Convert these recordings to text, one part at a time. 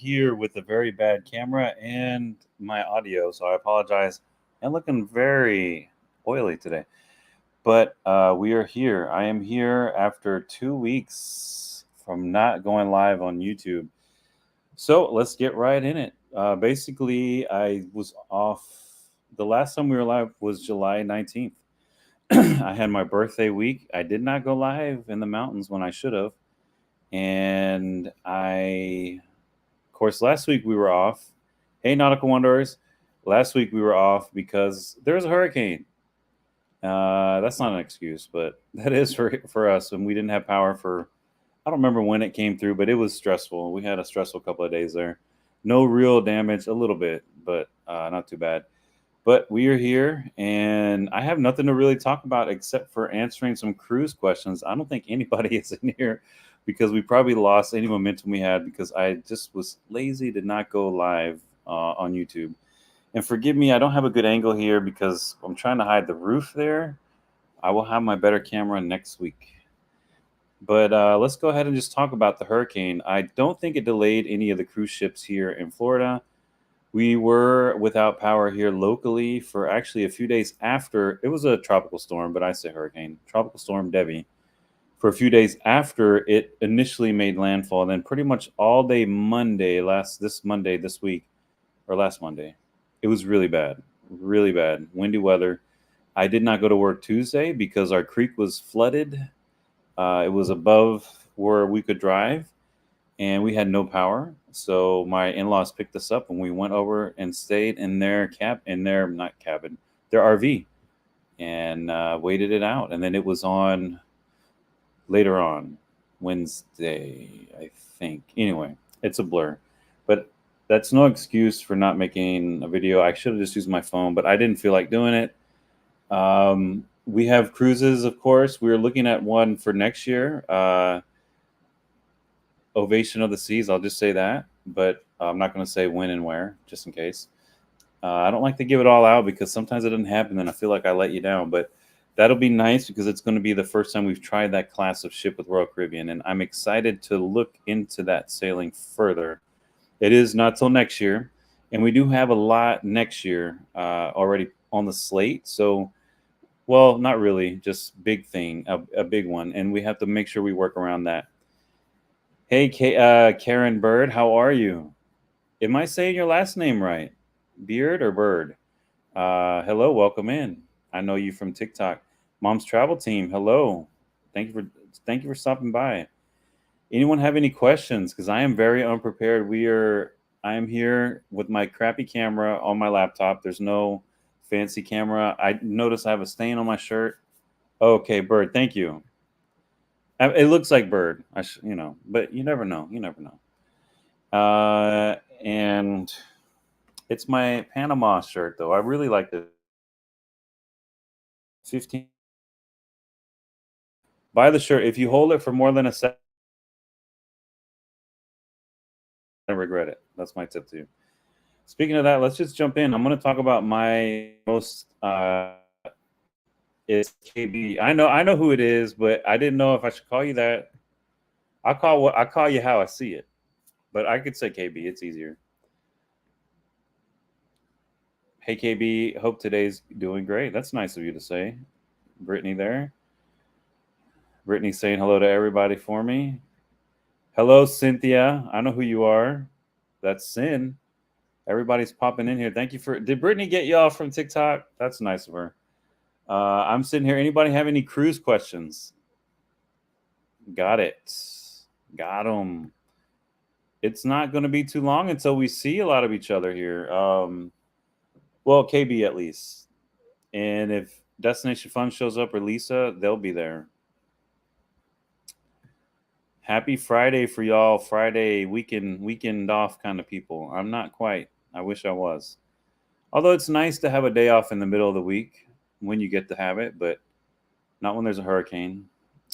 here with a very bad camera and my audio, so I apologize. I'm looking very oily today. But we are here. I am here after 2 weeks from not going live on YouTube. So let's get right in it. Basically, I was off. The last time we were live was July 19th. I had my birthday week. I did not go live in the mountains when I should have. And of course, last week we were off. Hey, Nautical Wanderers. Last week we were off because there was a hurricane. That's not an excuse, but that is for us. And we didn't have power for, I don't remember when it came through, but it was stressful. We had a stressful couple of days there. No real damage, a little bit, but not too bad. But we are here, and I have nothing to really talk about except for answering some cruise questions. I don't think anybody is in here because we probably lost any momentum we had because I just was lazy to not go live on YouTube. And forgive me, I don't have a good angle here because I'm trying to hide the roof there. I will have my better camera next week. But let's go ahead and just talk about the hurricane. I don't think it delayed any of the cruise ships here in Florida. We were without power here locally for actually a few days after. It was a tropical storm, but I say hurricane. Tropical storm Debbie. For a few days after it initially made landfall. And then pretty much all day Monday, this Monday, this week, or last Monday, it was really bad. Really bad. Windy weather. I did not go to work Tuesday because our creek was flooded. It was above where we could drive, and we had no power. So my in-laws picked us up, and we went over and stayed in their their RV, and waited it out. And then it was on later on Wednesday, I think. Anyway, it's a blur, but that's no excuse for not making a video. I should have just used my phone, but I didn't feel like doing it. We have cruises, of course. We are looking at one for next year. Ovation of the Seas. I'll just say that, but I'm not going to say when and where, just in case. I don't like to give it all out because sometimes it doesn't happen, and I feel like I let you down. But that'll be nice because it's going to be the first time we've tried that class of ship with Royal Caribbean, and I'm excited to look into that sailing further. It is not till next year, and we do have a lot next year already on the slate. So, well, not really, just big thing, a big one, and we have to make sure we work around that. Hey, Karen Bird, how are you? Am I saying your last name right? Beard or Bird? Hello, welcome in. I know you from TikTok. Mom's Travel Team, hello. Thank you for stopping by. Anyone have any questions? Because I am very unprepared. I am here with my crappy camera on my laptop. There's no fancy camera. I notice I have a stain on my shirt. Okay, Bird, thank you. It looks like Bird, but you never know. You never know. And it's my Panama shirt, though. I really like it. 15. Buy the shirt. If you hold it for more than a second, I regret it. That's my tip to you. Speaking of that, let's just jump in. I'm going to talk about my most. It's KB. I know who it is, but I didn't know if I should call you that. I call you how I see it, but I could say KB. It's easier. Hey KB, hope today's doing great. That's nice of you to say. Brittany there. Brittany saying hello to everybody for me. Hello, Cynthia. I know who you are. That's Sin. Everybody's popping in here. Thank you for. Did Brittany get y'all from TikTok? That's nice of her. I'm sitting here. Anybody have any cruise questions? Got it. Got them. It's not going to be too long until we see a lot of each other here. Well, KB at least. And if Destination Fun shows up or Lisa, they'll be there. Happy Friday for y'all. Friday weekend off kind of people. I'm not quite. I wish I was. Although it's nice to have a day off in the middle of the week when you get to have it, but not when there's a hurricane.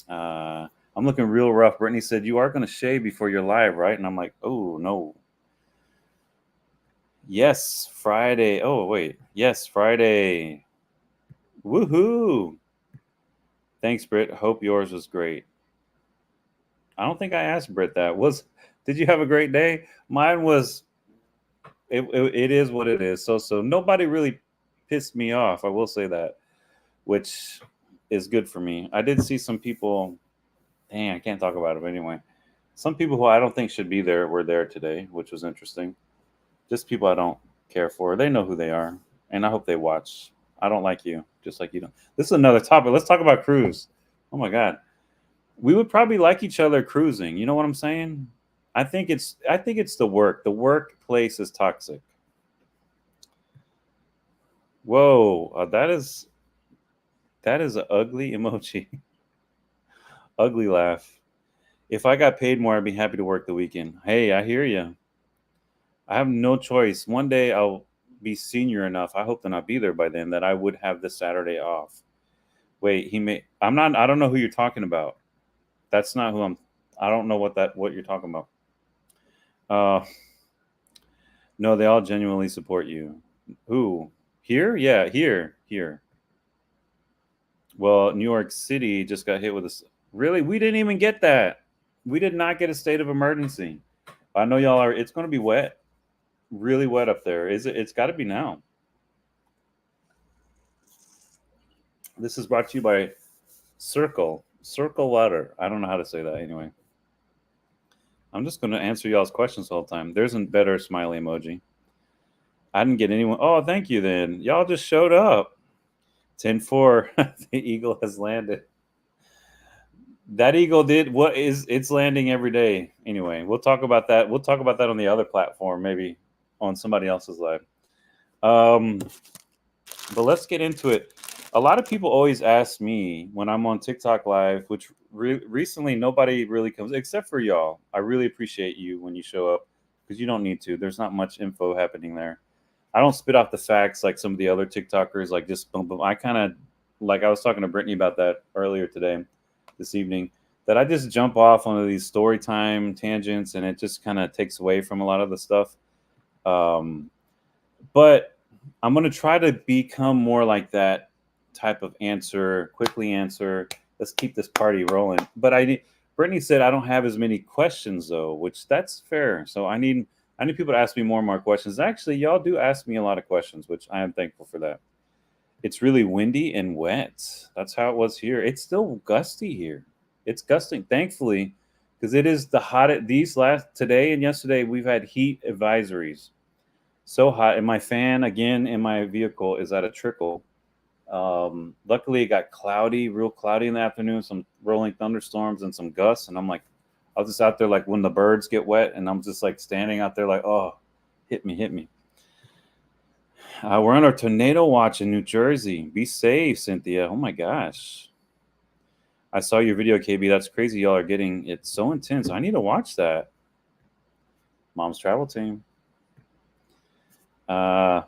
I'm looking real rough. Brittany said, you are going to shave before you're live, right? And I'm like, oh, no. Yes, Friday. Oh, wait. Yes, Friday. Woohoo. Thanks, Britt. Hope yours was great. I don't think I asked Britt that. Did you have a great day? Mine was. It is what it is. So nobody really pissed me off. I will say that, which is good for me. I did see some people. Dang, I can't talk about it. But anyway, some people who I don't think should be there were there today, which was interesting. Just people I don't care for. They know who they are, and I hope they watch. I don't like you, just like you don't. This is another topic. Let's talk about cruise. Oh my god, we would probably like each other cruising. You know what I'm saying? I think it's the work. The workplace is toxic. Whoa, that is an ugly emoji. Ugly laugh. If I got paid more, I'd be happy to work the weekend. Hey, I hear you. I have no choice. One day I'll be senior enough. I hope to not be there by then that I would have the Saturday off. Wait, he may. I'm not. I don't know who you're talking about. That's not who I'm. I don't know what you're talking about. Uh, no, they all genuinely support you. Who? Here? Yeah, here. Well, New York City just got hit with this. Really? We didn't even get that. We did not get a state of emergency. I know y'all are. It's going to be wet, really wet up there. Is it? It's got to be now. This is brought to you by Circle Water. I don't know how to say that anyway. I'm just going to answer y'all's questions all the time. There's a better smiley emoji. I didn't get anyone. Oh, thank you then. Y'all just showed up. 10-4. The eagle has landed. That eagle did what is it's landing every day. Anyway, we'll talk about that. We'll talk about that on the other platform, maybe on somebody else's live. Um, but let's get into it. A lot of people always ask me when I'm on TikTok live, which recently nobody really comes except for y'all. I really appreciate you when you show up because you don't need to. There's not much info happening there. I don't spit off the facts like some of the other TikTokers, like just boom, boom. I kind of like I was talking to Brittany about that earlier today, this evening, that I just jump off on these story time tangents and it just kind of takes away from a lot of the stuff. Um, but I'm going to try to become more like that type of answer, quickly answer. Let's keep this party rolling. But Brittany said I don't have as many questions though, which that's fair. So I need people to ask me more and more questions. Actually, y'all do ask me a lot of questions, which I am thankful for that. It's really windy and wet. That's how it was here. It's still gusty here. It's gusting, thankfully, because it is the hottest. These last today and yesterday, we've had heat advisories. So hot, and my fan again in my vehicle is at a trickle. Luckily, it got cloudy, real cloudy in the afternoon. Some rolling thunderstorms and some gusts, and I'm like, I was just out there like when the birds get wet, and I'm just like standing out there like, oh, hit me. We're on our tornado watch in New Jersey. Be safe, Cynthia. Oh my gosh. I saw your video, KB. That's crazy. Y'all are getting it so intense. I need to watch that. Mom's travel team. I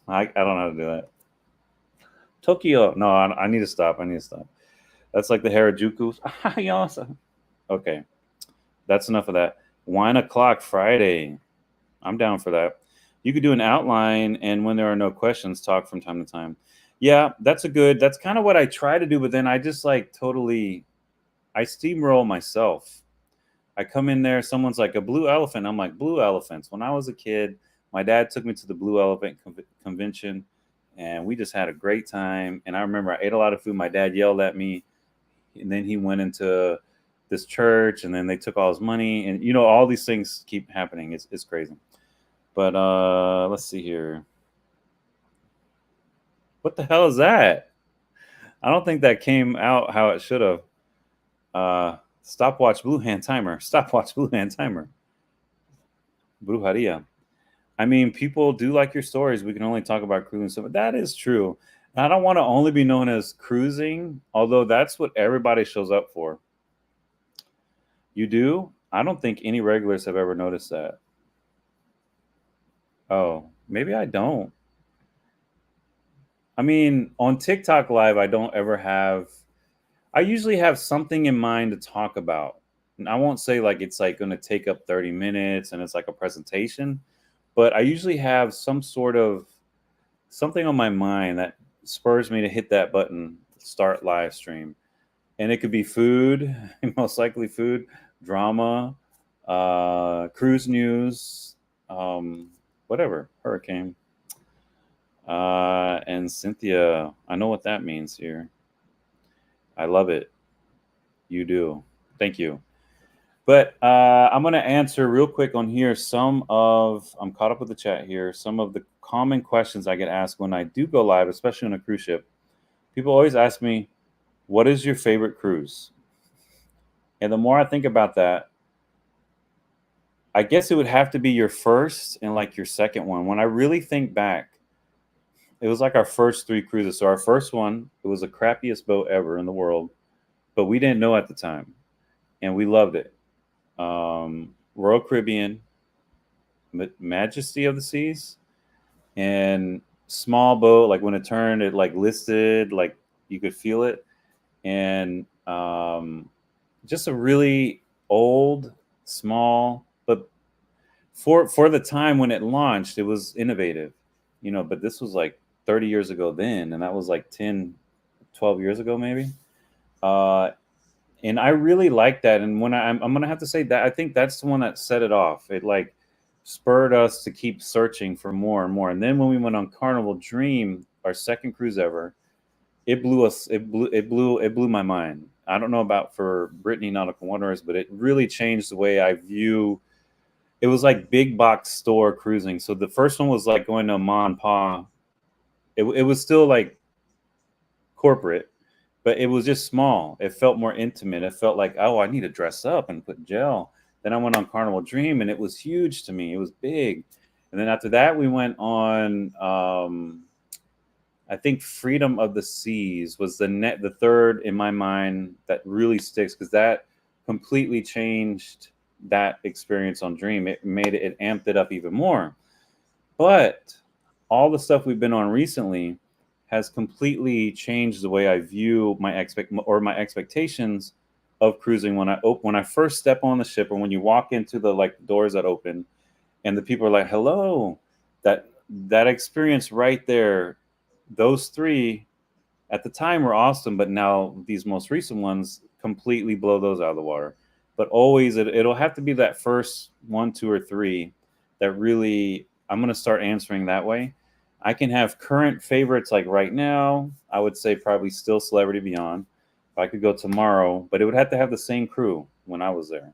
don't know how to do that. Tokyo. No, I need to stop. That's like the Harajuku. Okay. That's enough of that. 1:00 Friday. I'm down for that. You could do an outline, and when there are no questions, talk from time to time. Yeah, that's kind of what I try to do, but then I just like totally, I steamroll myself. I come in there, someone's like a blue elephant. I'm like, blue elephants. When I was a kid, my dad took me to the Blue Elephant Convention, and we just had a great time. And I remember I ate a lot of food. My dad yelled at me, and then he went into this church, and then they took all his money. And, all these things keep happening. It's crazy. But let's see here. What the hell is that? I don't think that came out how it should have. Stopwatch blue hand timer. Stopwatch blue hand timer. Brujeria. I mean, people do like your stories. We can only talk about cruising stuff. That is true. And I don't want to only be known as cruising, although that's what everybody shows up for. You do? I don't think any regulars have ever noticed that. Oh, maybe I don't. I mean, on TikTok Live, I usually have something in mind to talk about. And I won't say like it's like going to take up 30 minutes and it's like a presentation, but I usually have some sort of something on my mind that spurs me to hit that button, start live stream. And it could be food, most likely food, drama, cruise news, whatever, hurricane. And Cynthia, I know what that means here. I love it. You do. Thank you. But I'm going to answer real quick on here I'm caught up with the chat here, some of the common questions I get asked when I do go live, especially on a cruise ship. People always ask me, what is your favorite cruise? And the more I think about that, I guess it would have to be your first and like your second one. When I really think back, it was like our first 3 cruises. So our first one, it was the crappiest boat ever in the world, but we didn't know at the time, and we loved it. Royal Caribbean, Majesty of the Seas, and small boat. Like when it turned, it like listed, like you could feel it, and just a really old, small, but for the time when it launched, it was innovative, But this was like 30 years ago then, and that was like 10, 12 years ago maybe. And I really like that. And when I'm gonna have to say that I think that's the one that set it off. It like spurred us to keep searching for more and more. And then when we went on Carnival Dream, our second cruise ever, it blew us. It blew my mind. I don't know about for Brittany Nautical Wanderers, but it really changed the way I view. It was like big box store cruising. So the first one was like going to Ma and Pa. It was still like corporate, but it was just small. It felt more intimate. It felt like, oh, I need to dress up and put gel. Then I went on Carnival Dream, and it was huge to me. It was big. And then after that, we went on. I think Freedom of the Seas was the third in my mind that really sticks, because that completely changed that experience on Dream. It amped it up even more. But all the stuff we've been on recently has completely changed the way I view my expectations of cruising when I first step on the ship, or when you walk into the like doors that open and the people are like, hello. That experience right there, those 3 at the time were awesome, but now these most recent ones completely blow those out of the water. But always it'll have to be that first 1, 2, or 3 that really I'm going to start answering that way. I can have current favorites like right now. I would say probably still Celebrity Beyond. If I could go tomorrow, but it would have to have the same crew when I was there.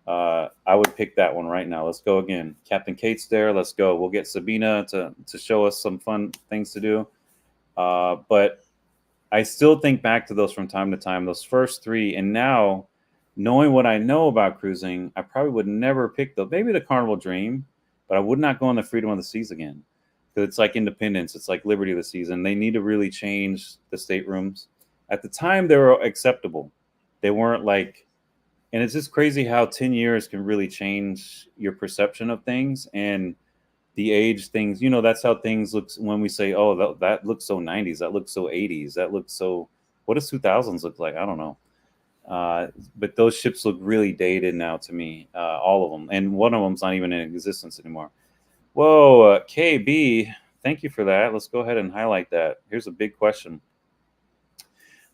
I would pick that one right now. Let's go again. Captain Kate's there. Let's go. We'll get Sabina to show us some fun things to do. But I still think back to those from time to time, those first 3. And now, knowing what I know about cruising, I probably would never pick maybe the Carnival Dream, but I would not go on the Freedom of the Seas again. Because it's like Independence. It's like Liberty of the Seas. And they need to really change the staterooms. At the time, they were acceptable. They weren't like... And it's just crazy how 10 years can really change your perception of things and the age things. That's how things look when we say, oh, that looks so 90s. That looks so 80s. That looks so... What does 2000s look like? I don't know. But those ships look really dated now to me, all of them. And one of them's not even in existence anymore. Whoa, KB, thank you for that. Let's go ahead and highlight that. Here's a big question.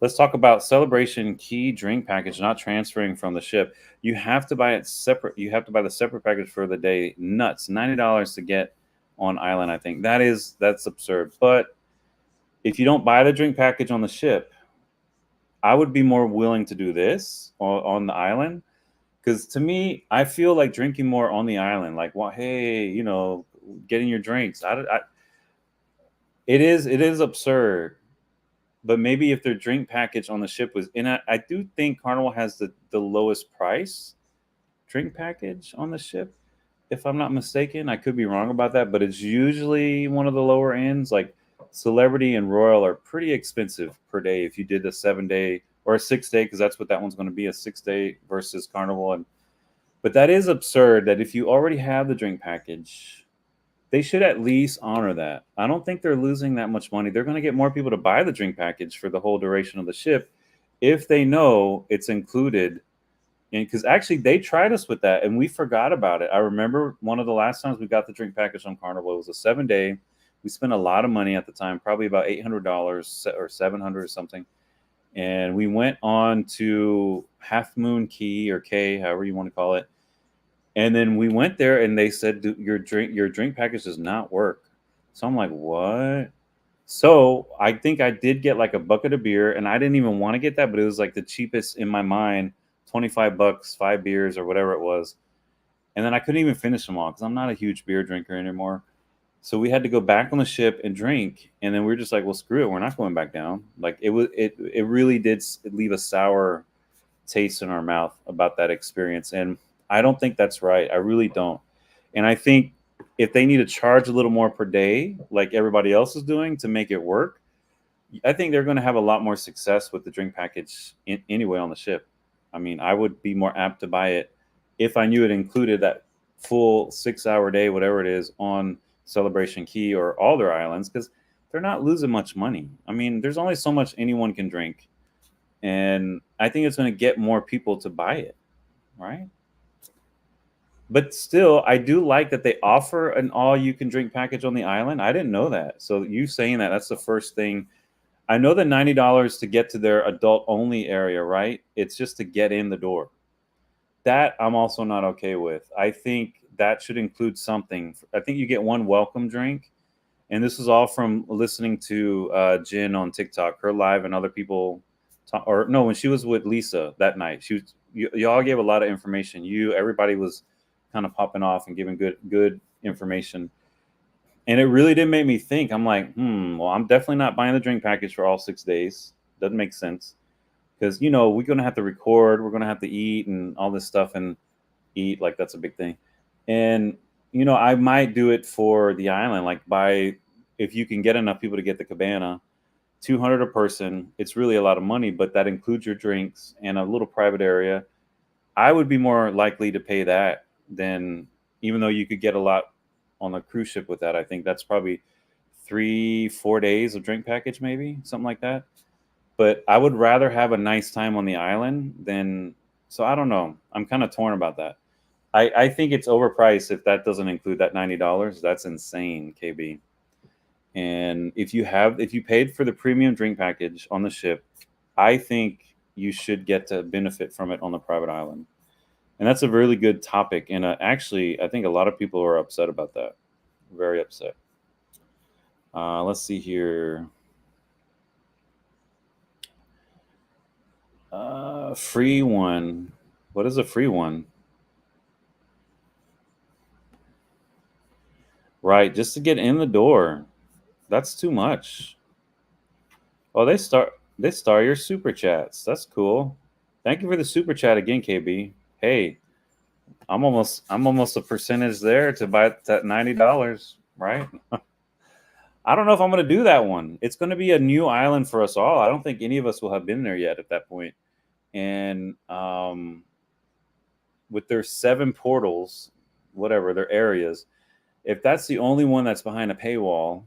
Let's talk about Celebration Key drink package not transferring from the ship. You have to buy it separate. You have to buy the separate package for the day. Nuts. $90 to get on island, I think. That's absurd. But if you don't buy the drink package on the ship, I would be more willing to do this on the island. Because to me, I feel like drinking more on the island. Like, well, hey, getting your drinks. It is absurd. But maybe if their drink package on the ship was in it, I do think Carnival has the lowest price drink package on the ship, if I'm not mistaken. I could be wrong about that, but it's usually one of the lower ends. Like Celebrity and Royal are pretty expensive per day if you did a 7-day or a 6-day, because that's what that one's going to be, a 6-day versus Carnival. But that is absurd that if you already have the drink package, they should at least honor that. I don't think they're losing that much money. They're going to get more people to buy the drink package for the whole duration of the ship if they know it's included. Because actually, they tried us with that, and we forgot about it. I remember one of the last times we got the drink package on Carnival. It was a 7-day. We spent a lot of money at the time, probably about $800 or $700 or something. And we went on to Half Moon Key, or K, however you want to call it. And then we went there and they said, your drink package does not work. So I'm like, what? So I think I did get like a bucket of beer, and I didn't even want to get that, but it was like the cheapest in my mind, $25, 5 beers or whatever it was. And then I couldn't even finish them all because I'm not a huge beer drinker anymore. So we had to go back on the ship and drink, and then we were just like, well, screw it, we're not going back down. Like it really did leave a sour taste in our mouth about that experience, and I don't think that's right. I really don't. And I think if they need to charge a little more per day, like everybody else is doing, to make it work, I think they're going to have a lot more success with the drink package anyway on the ship. I mean, I would be more apt to buy it if I knew it included that full 6 hour day, whatever it is, on Celebration Key or all their islands, because they're not losing much money. I mean, there's only so much anyone can drink. And I think it's going to get more people to buy it, right? But still, I do like that they offer an all you can drink package on the island. I didn't know that. So you saying that, that's the first thing. I know the $90 to get to their adult only area, right? It's just to get in the door. That I'm also not okay with. I think that should include something. I think you get one welcome drink. And this is all from listening to Jin on TikTok, her live, and other people. Or no, when she was with Lisa that night, y'all gave a lot of information. Everybody was kind of popping off and giving good information. And it really did make me think. I'm like, well, I'm definitely not buying the drink package for all 6 days. Doesn't make sense. Because, we're going to have to record, we're going to have to eat and all this stuff, and eat, like that's a big thing. And, I might do it for the island, like if you can get enough people to get the cabana, $200 a person. It's really a lot of money, but that includes your drinks and a little private area. I would be more likely to pay that than, even though you could get a lot on a cruise ship with that. I think that's probably 3-4 days of drink package, maybe something like that. But I would rather have a nice time on the island than. So I don't know. I'm kind of torn about that. I think it's overpriced if that doesn't include that $90. That's insane, KB. And if you paid for the premium drink package on the ship, I think you should get to benefit from it on the private island. And that's a really good topic. And actually, I think a lot of people are upset about that. Very upset. Let's see here. Free one. What is a free one? Right, just to get in the door. That's too much. Oh, they start your super chats. That's cool. Thank you for the super chat again, KB. Hey, I'm almost a percentage there to buy that $90, right? I don't know if I'm going to do that one. It's going to be a new island for us all. I don't think any of us will have been there yet at that point. And with their 7 portals, whatever their areas, if that's the only one that's behind a paywall,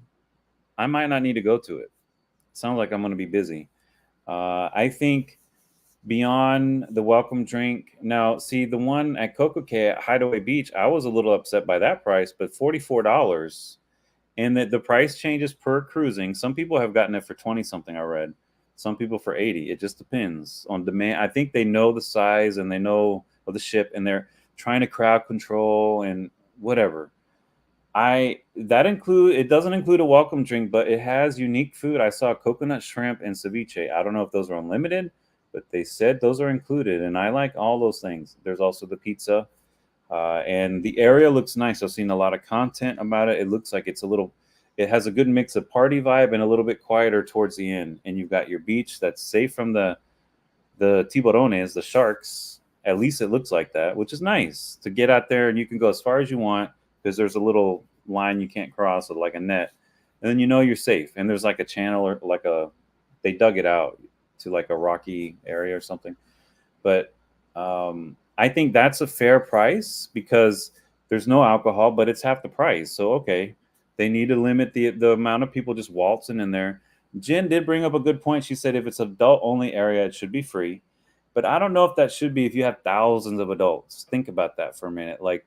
I might not need to go to it. Sounds like I'm going to be busy. I think beyond the welcome drink. Now, see, the one at Coco Cay at Hideaway Beach, I was a little upset by that price, but $44. And the price changes per cruising. Some people have gotten it for 20 something, I read. Some people for 80. It just depends on demand. I think they know the size and they know of the ship, and they're trying to crowd control and whatever. It doesn't include a welcome drink, but it has unique food. I saw coconut shrimp and ceviche. I don't know if those are unlimited, but they said those are included, and I like all those things. There's also the pizza, and the area looks nice. I've seen a lot of content about it. It looks like it has a good mix of party vibe and a little bit quieter towards the end. And you've got your beach that's safe from the tiburones, the sharks. At least it looks like that, which is nice to get out there, and you can go as far as you want because there's a little line you can't cross with like a net, and then you're safe. And there's like a channel or they dug it out to like a rocky area or something. But I think that's a fair price because there's no alcohol, but it's half the price. So okay, they need to limit the amount of people just waltzing in there. Jen did bring up a good point. She said if it's adult only area, it should be free. But I don't know if that should be if you have thousands of adults. Think about that for a minute. Like,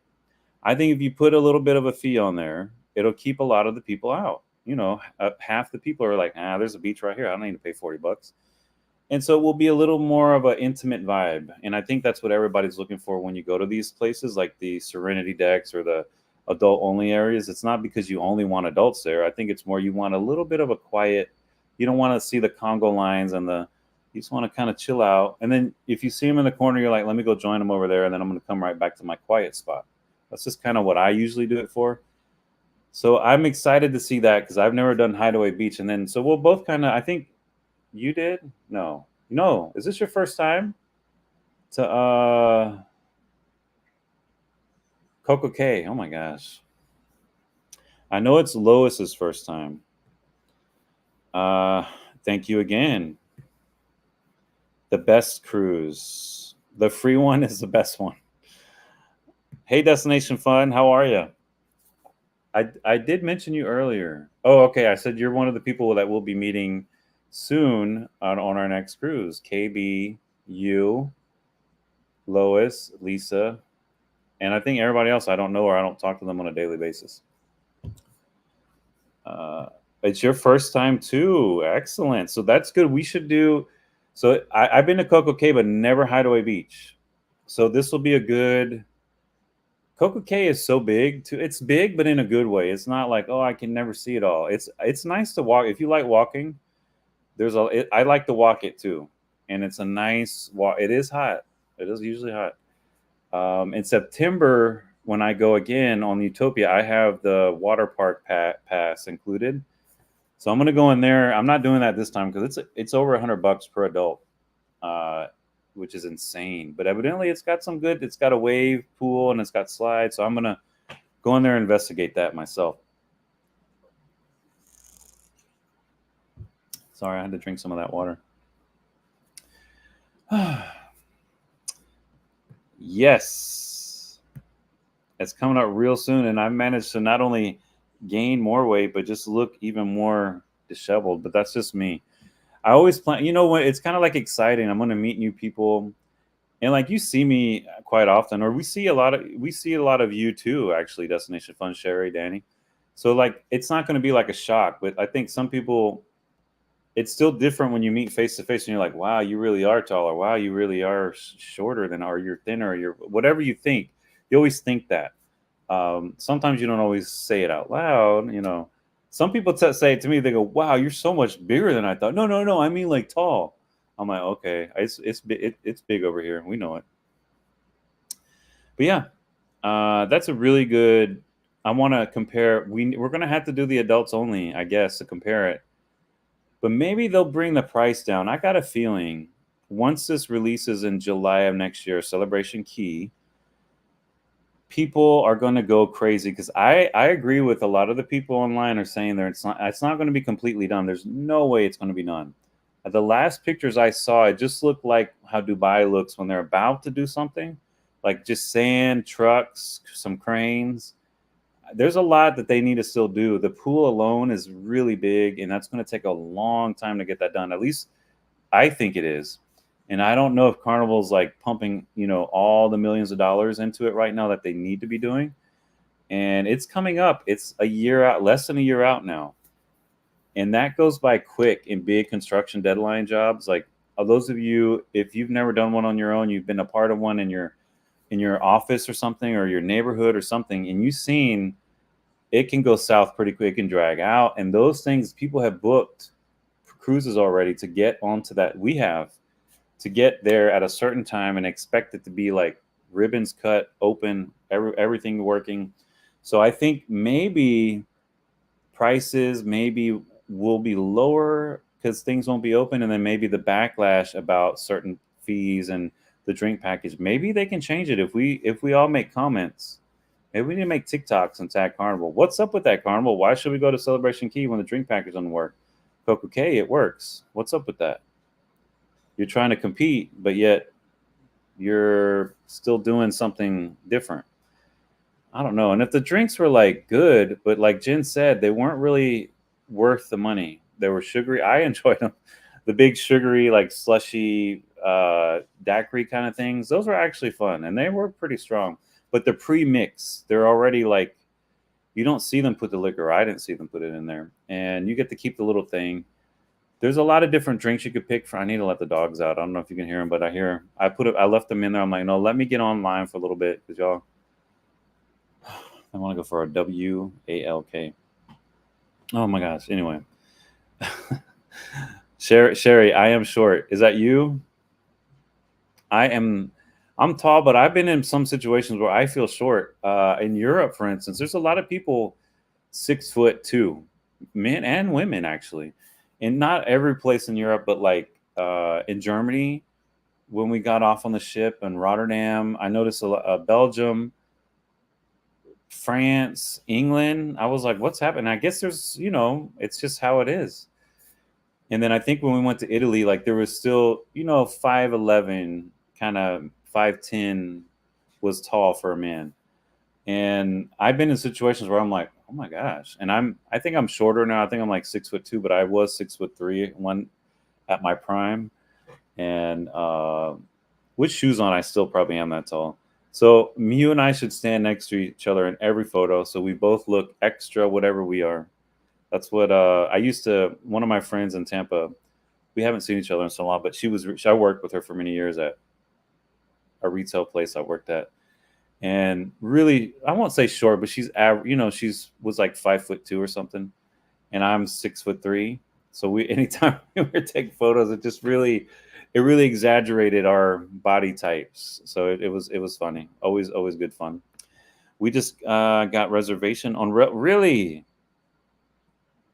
I think if you put a little bit of a fee on there, it'll keep a lot of the people out. Half the people are like, there's a beach right here. I don't need to pay $40. And so it will be a little more of an intimate vibe. And I think that's what everybody's looking for when you go to these places like the Serenity decks or the adult only areas. It's not because you only want adults there. I think it's more you want a little bit of a quiet, you don't want to see the Congo lines and you just want to kind of chill out. And then if you see them in the corner, you're like, let me go join them over there. And then I'm going to come right back to my quiet spot. That's just kind of what I usually do it for. So I'm excited to see that because I've never done Hideaway Beach. And then, so we'll both kind of, I think you did? No. No. Is this your first time to Coco Cay? Oh my gosh. I know it's Lois's first time. Thank you again. The best cruise. The free one is the best one. Hey, Destination Fun, how are you? I did mention you earlier. Oh, okay. I said you're one of the people that we'll be meeting soon on our next cruise. KB, you, Lois, Lisa, and I think everybody else I don't know or I don't talk to them on a daily basis. It's your first time too. Excellent. So that's good. We should do. So I've been to Coco Cay, but never Hideaway Beach. So this will be a good. Coco Cay is so big too. It's big, but in a good way. It's not like, oh, I can never see it all. It's nice to walk. If you like walking, I like to walk it too, and it's a nice walk. It is hot. It is usually hot. In September, when I go again on Utopia, I have the water park pass included. So I'm gonna go in there. I'm not doing that this time because it's over $100 per adult, which is insane. But evidently, it's got some good. It's got a wave pool and it's got slides. So I'm gonna go in there and investigate that myself. Sorry, I had to drink some of that water. Yes, it's coming up real soon, and I've managed to not only gain more weight, but just look even more disheveled. But that's just me. I always plan, what it's kind of like exciting. I'm going to meet new people, and like you see me quite often, or we see a lot of you too. Actually, Destination Fun, Sherry, Danny. So like, it's not going to be like a shock, but I think some people, it's still different when you meet face to face, and you're like, wow, you really are taller. Wow, you really are shorter than, or you're thinner, or you're whatever you think. You always think that. Sometimes you don't always say it out loud. Some people say it to me. They go, "Wow, you're so much bigger than I thought." No. I mean like tall. I'm like, okay, it's big over here. We know it. But yeah, that's a really good. I want to compare. We're gonna have to do the adults only, I guess, to compare it. But maybe they'll bring the price down. I got a feeling once this releases in July of next year, Celebration Key, people are going to go crazy because I agree with a lot of the people online are saying it's not going to be completely done. There's no way it's going to be done. The last pictures I saw, it just looked like how Dubai looks when they're about to do something, like just sand, trucks, some cranes. There's a lot that they need to still do. The pool alone is really big, and that's going to take a long time to get that done. At least I think it is. And I don't know if Carnival's like pumping, all the millions of dollars into it right now that they need to be doing. And it's coming up. It's a year out, less than a year out now. And that goes by quick in big construction deadline jobs. Like those of you, if you've never done one on your own, you've been a part of one in your office or something, or your neighborhood or something, and you've seen it can go south pretty quick and drag out. And those things, people have booked cruises already to get onto that. We have to get there at a certain time and expect it to be like ribbons cut, open, everything working. So I think maybe prices will be lower because things won't be open. And then maybe the backlash about certain fees and the drink package, maybe they can change it if we all make comments. Maybe we need to make TikToks and tag Carnival. What's up with that, Carnival? Why should we go to Celebration Key when the drink package doesn't work? Coco Cay, it works. What's up with that? You're trying to compete, but yet you're still doing something different. I don't know. And if the drinks were like good, but like Jen said, they weren't really worth the money. They were sugary. I enjoyed them. The big sugary, like slushy daiquiri kind of things. Those were actually fun, and they were pretty strong. But the pre-mix, they're already like, you don't see them put the liquor. I didn't see them put it in there. And you get to keep the little thing. There's a lot of different drinks you could pick for. I need to let the dogs out. I don't know if you can hear them, but I hear. I put it. I left them in there. I'm like, no, let me get online for a little bit because y'all. I want to go for a WALK. Oh my gosh. Anyway, Sherry, I am short. Is that you? I am. I'm tall, but I've been in some situations where I feel short. In Europe, for instance, there's a lot of people 6'2", men and women actually. And not every place in Europe, but like in Germany, when we got off on the ship in Rotterdam, I noticed Belgium, France, England. I was like, what's happening? I guess there's, it's just how it is. And then I think when we went to Italy, like there was still, 5'11", kind of 5'10" was tall for a man. And I've been in situations where I'm like, oh my gosh. And I think I'm shorter now. I think I'm like 6'2", but I was 6'3" one at my prime. And with shoes on, I still probably am that tall. So you and I should stand next to each other in every photo, so we both look extra, whatever we are. That's what I used to. One of my friends in Tampa, we haven't seen each other in so long, but I worked with her for many years at a retail place I worked at, and really, I won't say short, but she's average. She's was like 5'2" or something, and I'm 6'3". So anytime we were taking photos, it really exaggerated our body types. So it was funny. Always good fun. We just got reservation on really.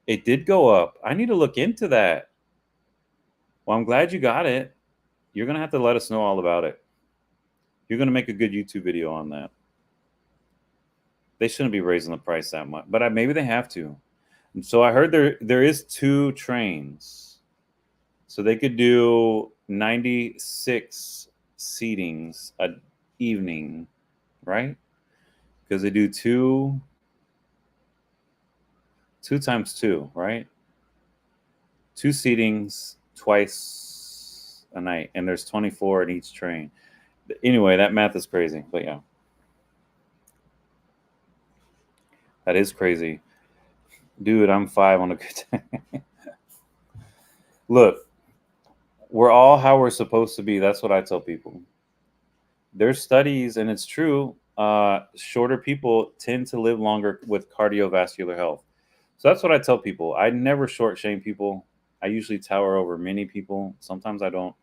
It did go up. I need to look into that. Well, I'm glad you got it. You're gonna have to let us know all about it. You're gonna make a good YouTube video on that. They shouldn't be raising the price that much, but maybe they have to. And so I heard there is 2 trains, so they could do 96 seatings a evening, right? Because they do two times 2, right? 2 seatings twice a night, and there's 24 in each train. Anyway, that math is crazy, but yeah. That is crazy. Dude, I'm 5 on a good day. Look, we're all how we're supposed to be. That's what I tell people. There's studies, and it's true. Shorter people tend to live longer with cardiovascular health. So that's what I tell people. I never short shame people. I usually tower over many people. Sometimes I don't.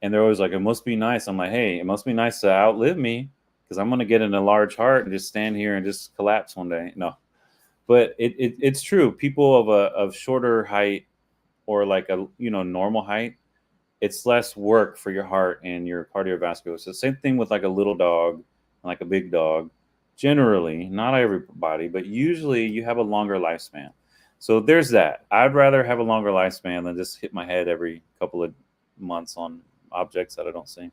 And they're always like, it must be nice. I'm like, hey, it must be nice to outlive me because I'm going to get in a large heart and just stand here and just collapse one day. No, but it's true. People of shorter height or like a normal height, it's less work for your heart and your cardiovascular. So same thing with like a little dog and like a big dog. Generally, not everybody, but usually you have a longer lifespan. So there's that. I'd rather have a longer lifespan than just hit my head every couple of months on objects that I don't see.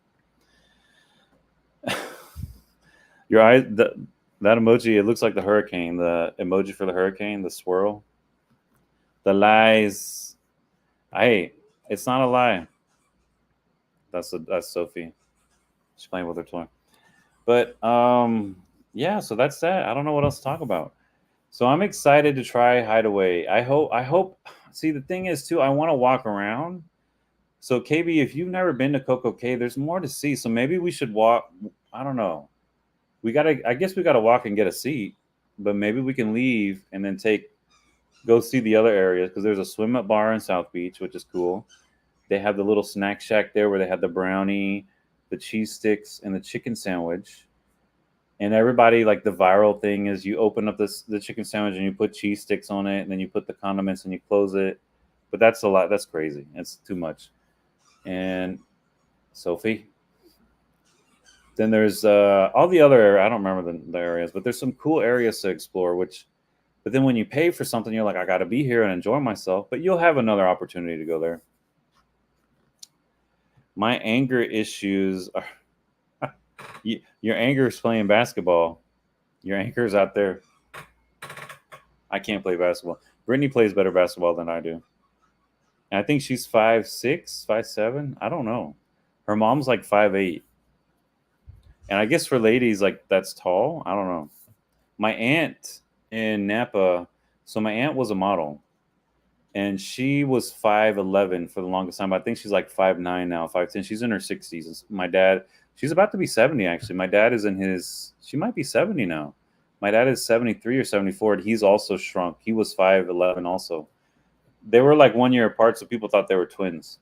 Your eyes, that emoji, it looks like the hurricane, the emoji for the hurricane, the swirl. The lies. Hey, it's not a lie. That's Sophie. She's playing with her toy. But yeah, so that's that. I don't know what else to talk about. So I'm excited to try Hideaway. I hope. See, the thing is too, I want to walk around. So KB, if you've never been to Coco Cay, there's more to see. So maybe we should walk. I don't know. I guess we gotta walk and get a seat, but maybe we can leave and then go see the other areas because there's a swim up bar in South Beach, which is cool. They have the little snack shack there where they have the brownie, the cheese sticks, and the chicken sandwich. And everybody, like the viral thing is you open up the chicken sandwich and you put cheese sticks on it, and then you put the condiments and you close it. But that's a lot. That's crazy. It's too much. And Sophie. Then there's all the other. I don't remember the areas, but there's some cool areas to explore. But then when you pay for something, you're like, I got to be here and enjoy myself. But you'll have another opportunity to go there. My anger issues are. Your anger is playing basketball. Your anger is out there. I can't play basketball. Brittany plays better basketball than I do. And I think she's 5'6", 5'7". I don't know. Her mom's like 5'8". And I guess for ladies, like that's tall. I don't know. My aunt in Napa, so my aunt was a model. and she was 5'11" for the longest time. I think she's like 5'9" now, 5'10". She's in her 60s. My dad, she's about to be 70 actually. My dad is in his, she might be 70 now. My dad is 73 or 74, and he's also shrunk. He was 5'11" also. They were like 1 year apart, so people thought they were twins.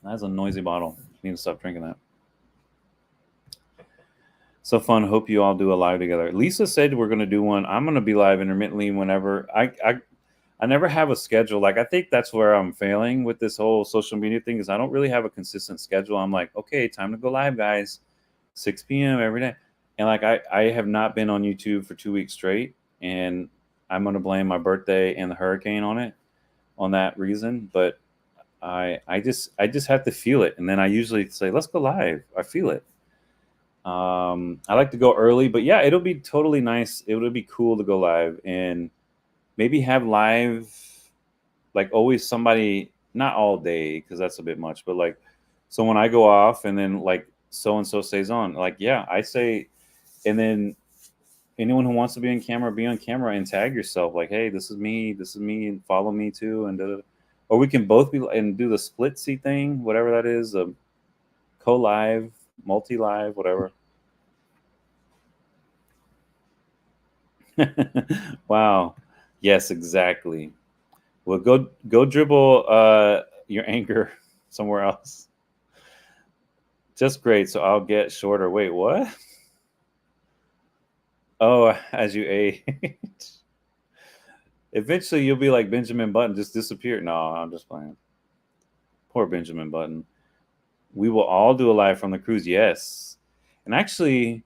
That's a noisy bottle. Need to stop drinking that. So fun. Hope you all do a live together. Lisa said we're going to do one. I'm going to be live intermittently whenever. I never have a schedule. Like, I think that's where I'm failing with this whole social media thing, is I don't really have a consistent schedule. I'm like, okay, time to go live, guys. 6 p.m. every day. And like, I have not been on YouTube for 2 weeks straight. And I'm going to blame my birthday and the hurricane on that reason. But I just have to feel it. And then I usually say, let's go live. I feel it. I like to go early, but yeah, it'll be totally nice. It would be cool to go live and maybe have live, like always somebody, not all day, because that's a bit much, but like, so when I go off and then like so-and-so stays on, like, yeah, I say, and then anyone who wants to be on camera and tag yourself, like, hey, this is me, and follow me too. And or we can both be and do the split seat thing, whatever that is, co-live, multi-live, whatever. Wow. Yes, exactly. Well, go dribble your anger somewhere else. Just great. So I'll get shorter. Wait, what? Oh, as you age. Eventually you'll be like Benjamin Button, just disappear. No, I'm just playing. Poor Benjamin Button. We will all do a live from the cruise. Yes. And actually,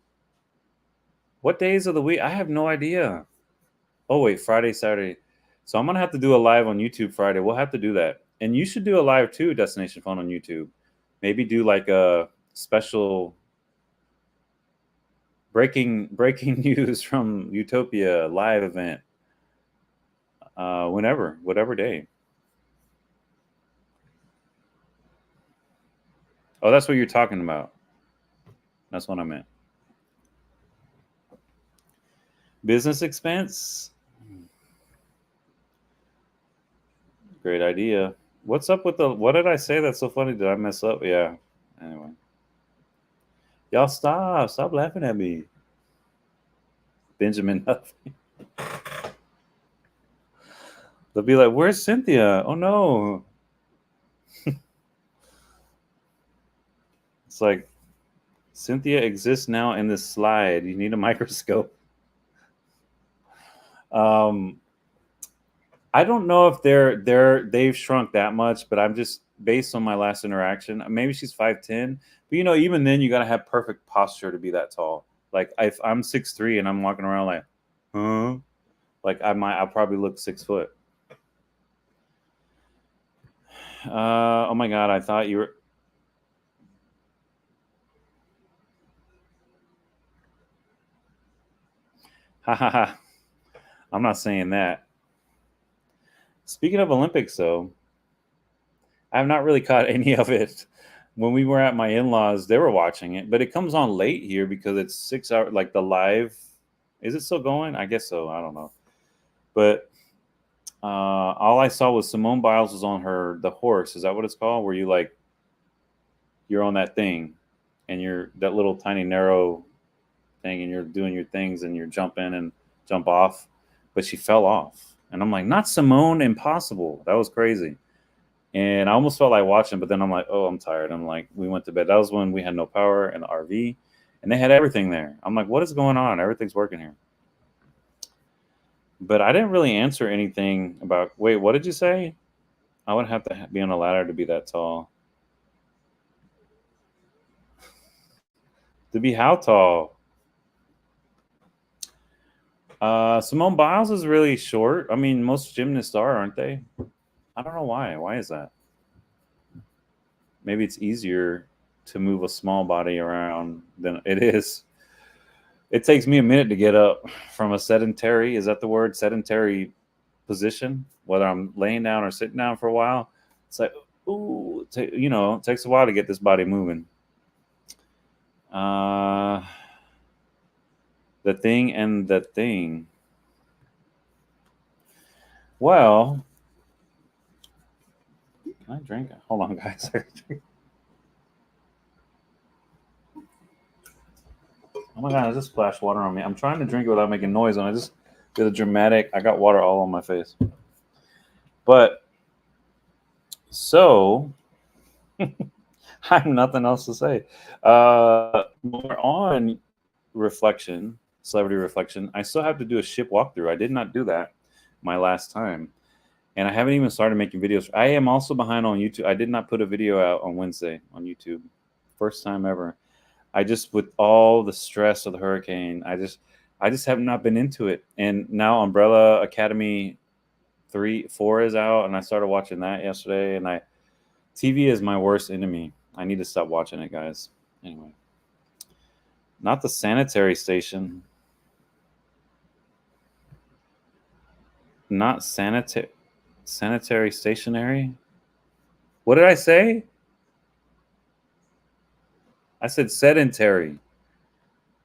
what days of the week? I have no idea. Oh, wait, Friday, Saturday. So I'm going to have to do a live on YouTube Friday. We'll have to do that. And you should do a live too, Destination Fun on YouTube. Maybe do like a special breaking news from Utopia live event. Whatever day. Oh, that's what you're talking about. That's what I meant. Business expense. Great idea. What's up with what did I say that's so funny? Did I mess up? Yeah. Anyway. Y'all stop laughing at me. Benjamin Huffy. They'll be like, where's Cynthia? Oh no. It's like, Cynthia exists now in this slide. You need a microscope. I don't know if they've shrunk that much, but I'm just based on my last interaction. Maybe she's 5'10", but even then you gotta have perfect posture to be that tall. Like if I'm 6'3" and I'm walking around like, huh? Like I'll probably look 6 foot. Oh my God, I thought you were. Ha ha ha. I'm not saying that. Speaking of Olympics, though, I have not really caught any of it. When we were at my in-laws, they were watching it, but it comes on late here because it's 6 hours. Like the live, is it still going? I guess so. I don't know. But all I saw was Simone Biles was on the horse. Is that what it's called? Where you're on that thing, and you're that little tiny narrow thing, and you're doing your things, and you're jumping and jump off. But she fell off, and I'm like, not Simone, impossible. That was crazy. And I almost felt like watching, but then I'm like, oh, I'm tired. I'm like, we went to bed. That was when we had no power in the RV, and they had everything there. I'm like, what is going on? Everything's working here. But I didn't really answer anything about, wait, what did you say? I would have to be on a ladder to be that tall. To be how tall? Simone Biles is really short. I mean, most gymnasts are, aren't they? I don't know why. Why is that? Maybe it's easier to move a small body around than it is. It takes me a minute to get up from a sedentary, is that the word? Sedentary position, whether I'm laying down or sitting down for a while. It's like, ooh, it takes a while to get this body moving. The thing and the thing. Well, can I drink? Hold on, guys. Oh my god, I just splashed water on me. I'm trying to drink it without making noise, and I just did a dramatic. I got water all on my face. But so I have nothing else to say. More on reflection, celebrity reflection. I still have to do a ship walkthrough. I did not do that my last time, and I haven't even started making videos. I am also behind on YouTube. I did not put a video out on Wednesday on YouTube. First time ever. I just, with all the stress of the hurricane, I just have not been into it. And now Umbrella Academy 4 is out, and I started watching that yesterday. And TV is my worst enemy. I need to stop watching it, guys. Anyway, not the sanitary station. Not sanitary stationary. What did I say? I said sedentary.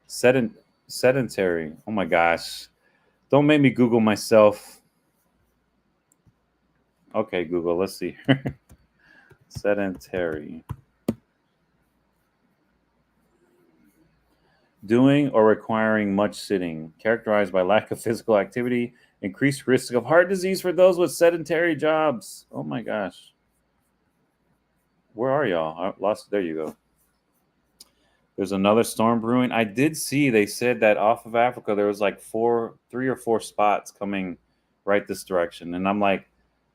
Sedentary. Oh my gosh. Don't make me Google myself. Okay, Google, let's see. Sedentary. Doing or requiring much sitting, characterized by lack of physical activity, increased risk of heart disease for those with sedentary jobs. Oh my gosh. Where are y'all? I lost. There you go. There's another storm brewing. I did see they said that off of Africa there was like 3 or 4 spots coming right this direction, and I'm like,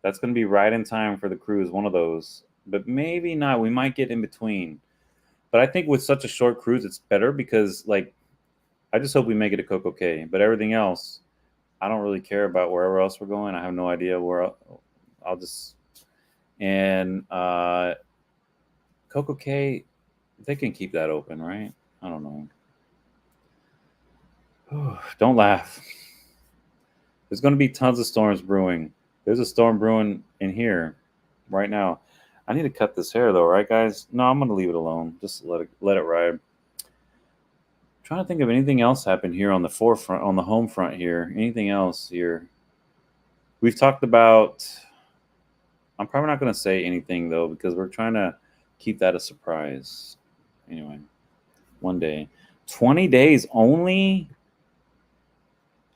that's going to be right in time for the cruise. One of those, but maybe not. We might get in between. But I think with such a short cruise, it's better because like I just hope we make it to Coco Cay. But everything else, I don't really care about wherever else we're going. I have no idea where. I'll just and Coco Cay, they can keep that open, right? I don't know. Don't laugh. There's going to be tons of storms brewing. There's a storm brewing in here right now. I need to cut this hair though, right, guys? No, I'm going to leave it alone. Just let it ride. I'm trying to think of anything else happened here on the forefront, on the home front here. Anything else here? We've talked about. I'm probably not going to say anything though because we're trying to keep that a surprise. Anyway, one day, 20 days only.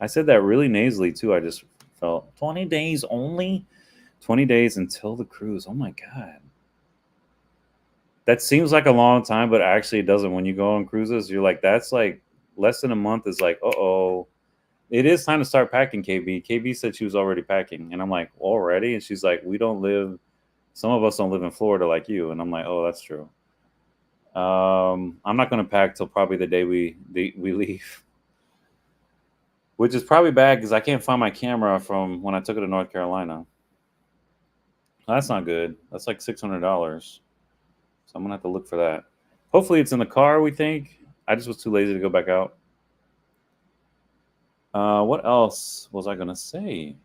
I said that really nasally too. I just felt 20 days only. 20 days until the cruise. Oh my god. That seems like a long time, but actually it doesn't. When you go on cruises, you're like, that's like less than a month is like, uh-oh. It is time to start packing, KB. KB said she was already packing. And I'm like, already? And she's like, some of us don't live in Florida like you. And I'm like, oh, that's true. I'm not going to pack till probably the day we leave. Which is probably bad because I can't find my camera from when I took it to North Carolina. That's not good. That's like $600. So I'm going to have to look for that. Hopefully it's in the car, we think. I just was too lazy to go back out. What else was I going to say?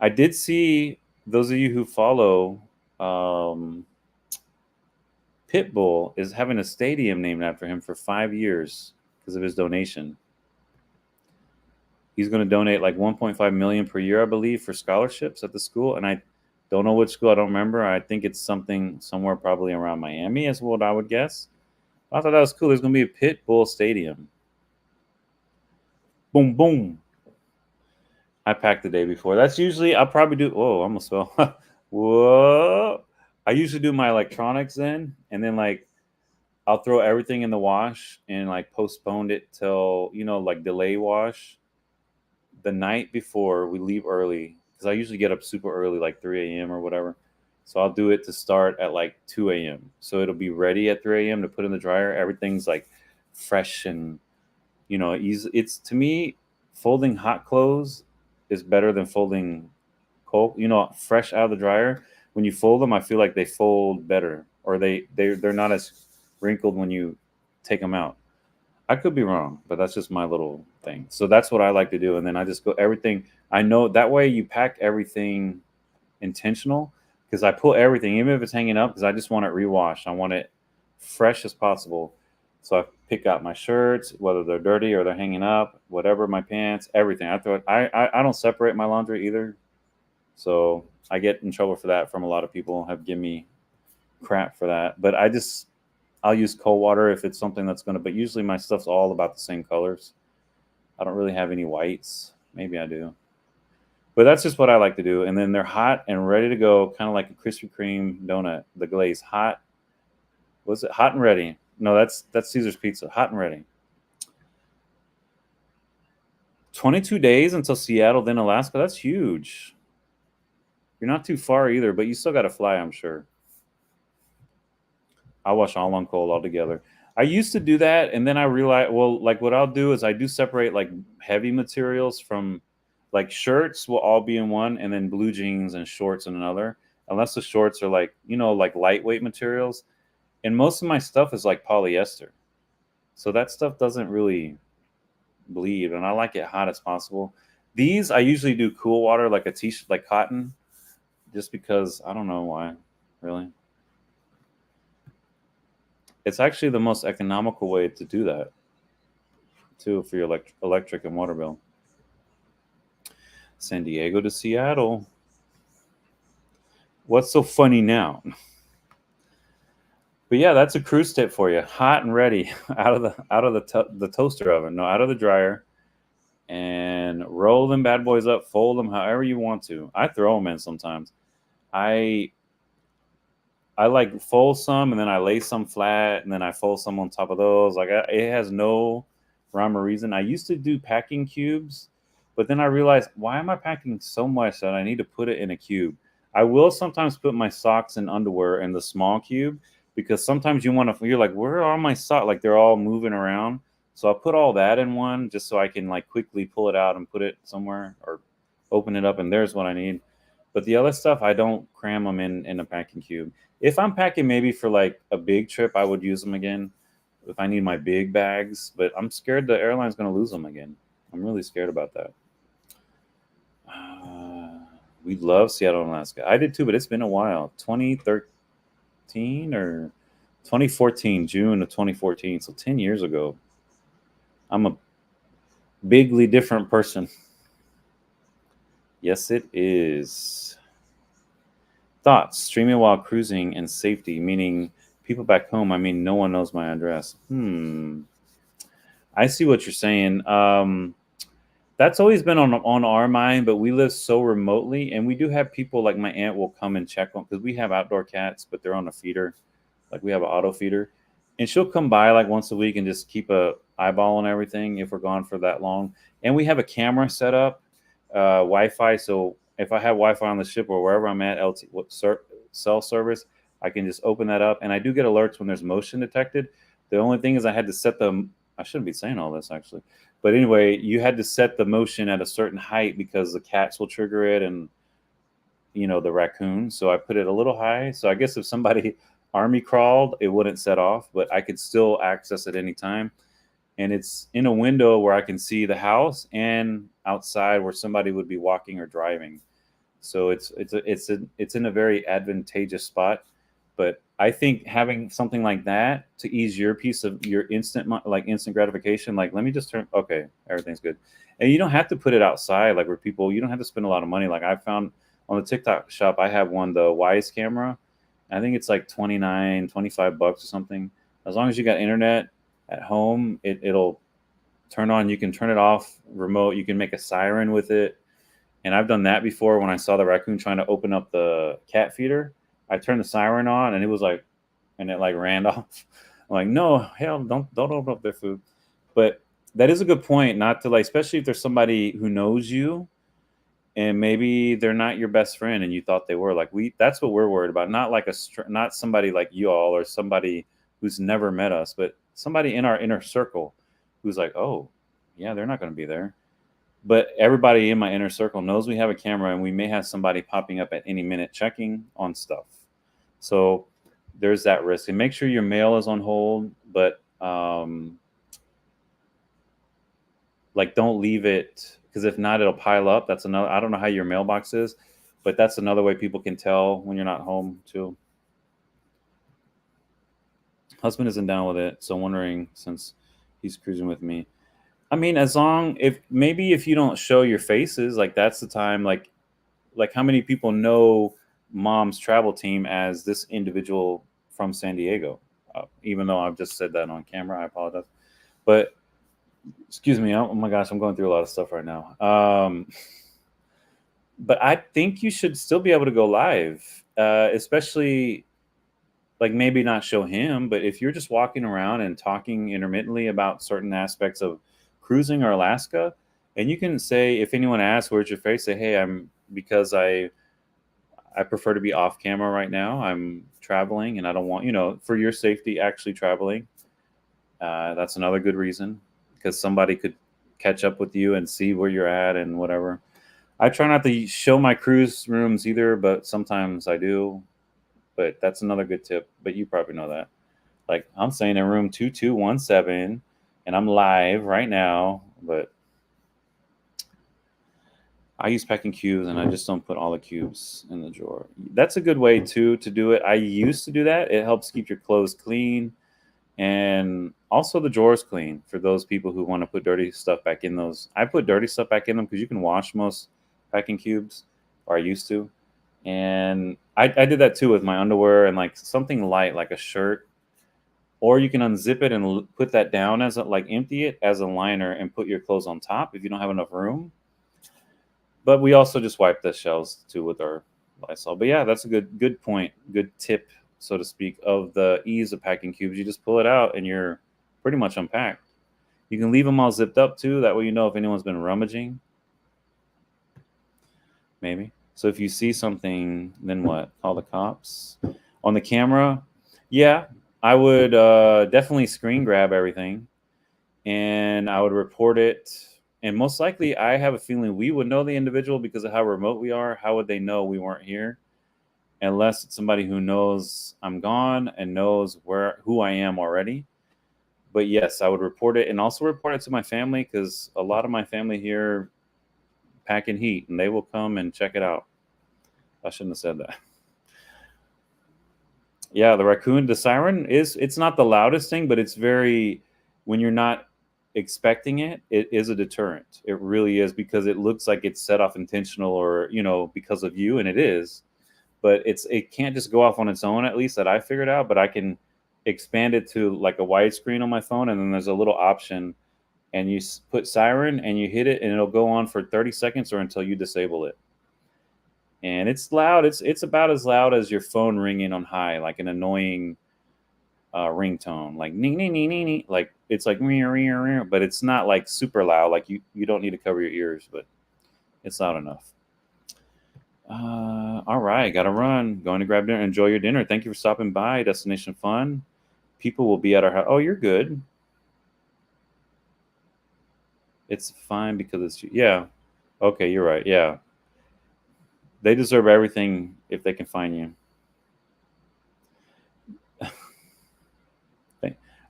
I did see those of you who follow Pitbull is having a stadium named after him for 5 years because of his donation. He's going to donate like 1.5 million per year, I believe, for scholarships at the school. And I don't know which school. I don't remember. I think it's somewhere probably around Miami is what I would guess. I thought that was cool. There's going to be a Pitbull stadium. Boom, boom. I packed the day before. That's usually, I'll probably do, whoa, I almost fell. Whoa. I usually do my electronics then. And then like, I'll throw everything in the wash and like postpone it till, like delay wash the night before we leave early. Because I usually get up super early, like 3 a.m. or whatever. So I'll do it to start at like 2 a.m. So it'll be ready at 3 a.m. to put in the dryer. Everything's like fresh and, easy. It's, to me, folding hot clothes is better than folding cold, fresh out of the dryer. When you fold them, I feel like they fold better, or they're not as wrinkled when you take them out. I could be wrong, but that's just my little thing. So that's what I like to do. And then I just go everything. I know that way you pack everything intentional because I pull everything, even if it's hanging up, because I just want it rewashed. I want it fresh as possible. So I pick out my shirts, whether they're dirty or they're hanging up, whatever, my pants, everything. I throw it. I don't separate my laundry either. So I get in trouble for that from a lot of people have given me crap for that. But I'll use cold water if it's something that's gonna. But usually my stuff's all about the same colors. I don't really have any whites. Maybe I do. But that's just what I like to do. And then they're hot and ready to go, kind of like a Krispy Kreme donut. The glaze hot. Was it hot and ready? No, that's Caesar's Pizza. Hot and ready. 22 days until Seattle, then Alaska. That's huge. You're not too far either, but you still got to fly, I'm sure. I wash all on cold altogether. I used to do that, and then I realized, well, like what I'll do is I do separate like heavy materials from like shirts will all be in one, and then blue jeans and shorts in another. Unless the shorts are like like lightweight materials, and most of my stuff is like polyester, so that stuff doesn't really bleed, and I like it hot as possible. These I usually do cool water, like a t-shirt, like cotton, just because I don't know why, really. It's actually the most economical way to do that, too, for your electric and water bill. San Diego to Seattle. What's so funny now? But yeah, that's a cruise tip for you. Hot and ready out of the toaster oven, no, out of the dryer, and roll them bad boys up, fold them however you want to. I throw them in sometimes. I I like fold some and then I lay some flat and then I fold some on top of those. It has no rhyme or reason. I used to do packing cubes, but then I realized, why am I packing so much that I need to put it in a cube? I will sometimes put my socks and underwear in the small cube because sometimes you're like, where are my socks? Like they're all moving around. So I'll put all that in one just so I can like quickly pull it out and put it somewhere or open it up and there's what I need. But the other stuff, I don't cram them in a packing cube. If I'm packing maybe for like a big trip, I would use them again if I need my big bags. But I'm scared the airline's going to lose them again. I'm really scared about that. Uh, we love Seattle, Alaska. I did too, but it's been a while. 2013 or 2014, June of 2014. So 10 years ago. I'm a bigly different person. Yes, it is. Thoughts streaming while cruising and safety, meaning people back home. I mean, no one knows my address. I see what you're saying. That's always been on our mind, but we live so remotely, and we do have people like my aunt will come and check on because we have outdoor cats, but they're on a feeder, like we have an auto feeder, and she'll come by like once a week and just keep a eyeball on everything if we're gone for that long. And we have a camera set up, Wi-Fi, so if I have Wi-Fi on the ship or wherever I'm at, cell service, I can just open that up, and I do get alerts when there's motion detected. The only thing is I had to set them. I shouldn't be saying all this actually, but anyway, you had to set the motion at a certain height because the cats will trigger it, and the raccoon. So I put it a little high. So I guess if somebody army crawled, it wouldn't set off, but I could still access it anytime. And it's in a window where I can see the house and outside where somebody would be walking or driving. So it's in a very advantageous spot. But I think having something like that to ease your piece of your instant gratification, like let me just turn, okay, everything's good, and you don't have to put it outside like where people. You don't have to spend a lot of money. Like I found on the TikTok shop, I have one, the Wise camera. I think it's like 25 bucks or something. As long as you got internet at home, it'll turn on. You can turn it off remote. You can make a siren with it. And I've done that before when I saw the raccoon trying to open up the cat feeder. I turned the siren on and it was like, and it like ran off. I'm like, no, hell, don't open up their food. But that is a good point, not to like, especially if there's somebody who knows you and maybe they're not your best friend and you thought they were. Like that's what we're worried about. Not like not somebody like you all or somebody who's never met us, but somebody in our inner circle who's like, oh, yeah, they're not going to be there. But everybody in my inner circle knows we have a camera and we may have somebody popping up at any minute checking on stuff. So there's that risk. And make sure your mail is on hold, but like don't leave it, because if not, it'll pile up. That's another, I don't know how your mailbox is, but that's another way people can tell when you're not home too. Husband isn't down with it, so I'm wondering since he's cruising with me. I mean, as long if you don't show your faces, like that's the time. Like how many people know Mom's travel team as this individual from San Diego? Even though I've just said that on camera, I apologize. But excuse me. Oh my gosh, I'm going through a lot of stuff right now. But I think you should still be able to go live, especially like maybe not show him, but if you're just walking around and talking intermittently about certain aspects of cruising or Alaska, and you can say if anyone asks where's your face, say, hey, I'm because I prefer to be off camera right now. I'm traveling and I don't want, for your safety, actually traveling. That's another good reason because somebody could catch up with you and see where you're at and whatever. I try not to show my cruise rooms either, but sometimes I do. But that's another good tip. But you probably know that. Like I'm saying in room 2217 and I'm live right now, but I use packing cubes and I just don't put all the cubes in the drawer. That's a good way too to do it. I used to do that. It helps keep your clothes clean and also the drawers clean for those people who want to put dirty stuff back in those. I put dirty stuff back in them because you can wash most packing cubes, or I used to. And I did that too with my underwear and like something light like a shirt. Or you can unzip it and put that down as like empty it as a liner and put your clothes on top if you don't have enough room. But we also just wipe the shells too with our Lysol. But yeah, that's a good point, good tip, so to speak, of the ease of packing cubes. You just pull it out and you're pretty much unpacked. You can leave them all zipped up too. That way you know if anyone's been rummaging. Maybe. So if you see something, then what? Call the cops. On the camera, yeah, I would definitely screen grab everything and I would report it. And most likely, I have a feeling we would know the individual because of how remote we are. How would they know we weren't here? Unless it's somebody who knows I'm gone and knows who I am already. But yes, I would report it and also report it to my family because a lot of my family here pack in heat and they will come and check it out. I shouldn't have said that. Yeah, the siren it's not the loudest thing, but it's very, when you're not expecting it, it is a deterrent. It really is because it looks like it's set off intentional or, because of you, and it is. But it can't just go off on its own, at least that I figured out, but I can expand it to like a widescreen on my phone, and then there's a little option and you put siren and you hit it and it'll go on for 30 seconds or until you disable it. And it's loud. It's about as loud as your phone ringing on high, like an annoying ringtone, like ning ning ning ning ning. Like it's like ring ring ring, but it's not like super loud. Like you don't need to cover your ears, but it's loud enough. All right, gotta run. Going to grab dinner. Enjoy your dinner. Thank you for stopping by. Destination Fun. People will be at our house. Oh, you're good. It's fine because it's yeah. Okay, you're right. Yeah, they deserve everything if they can find you.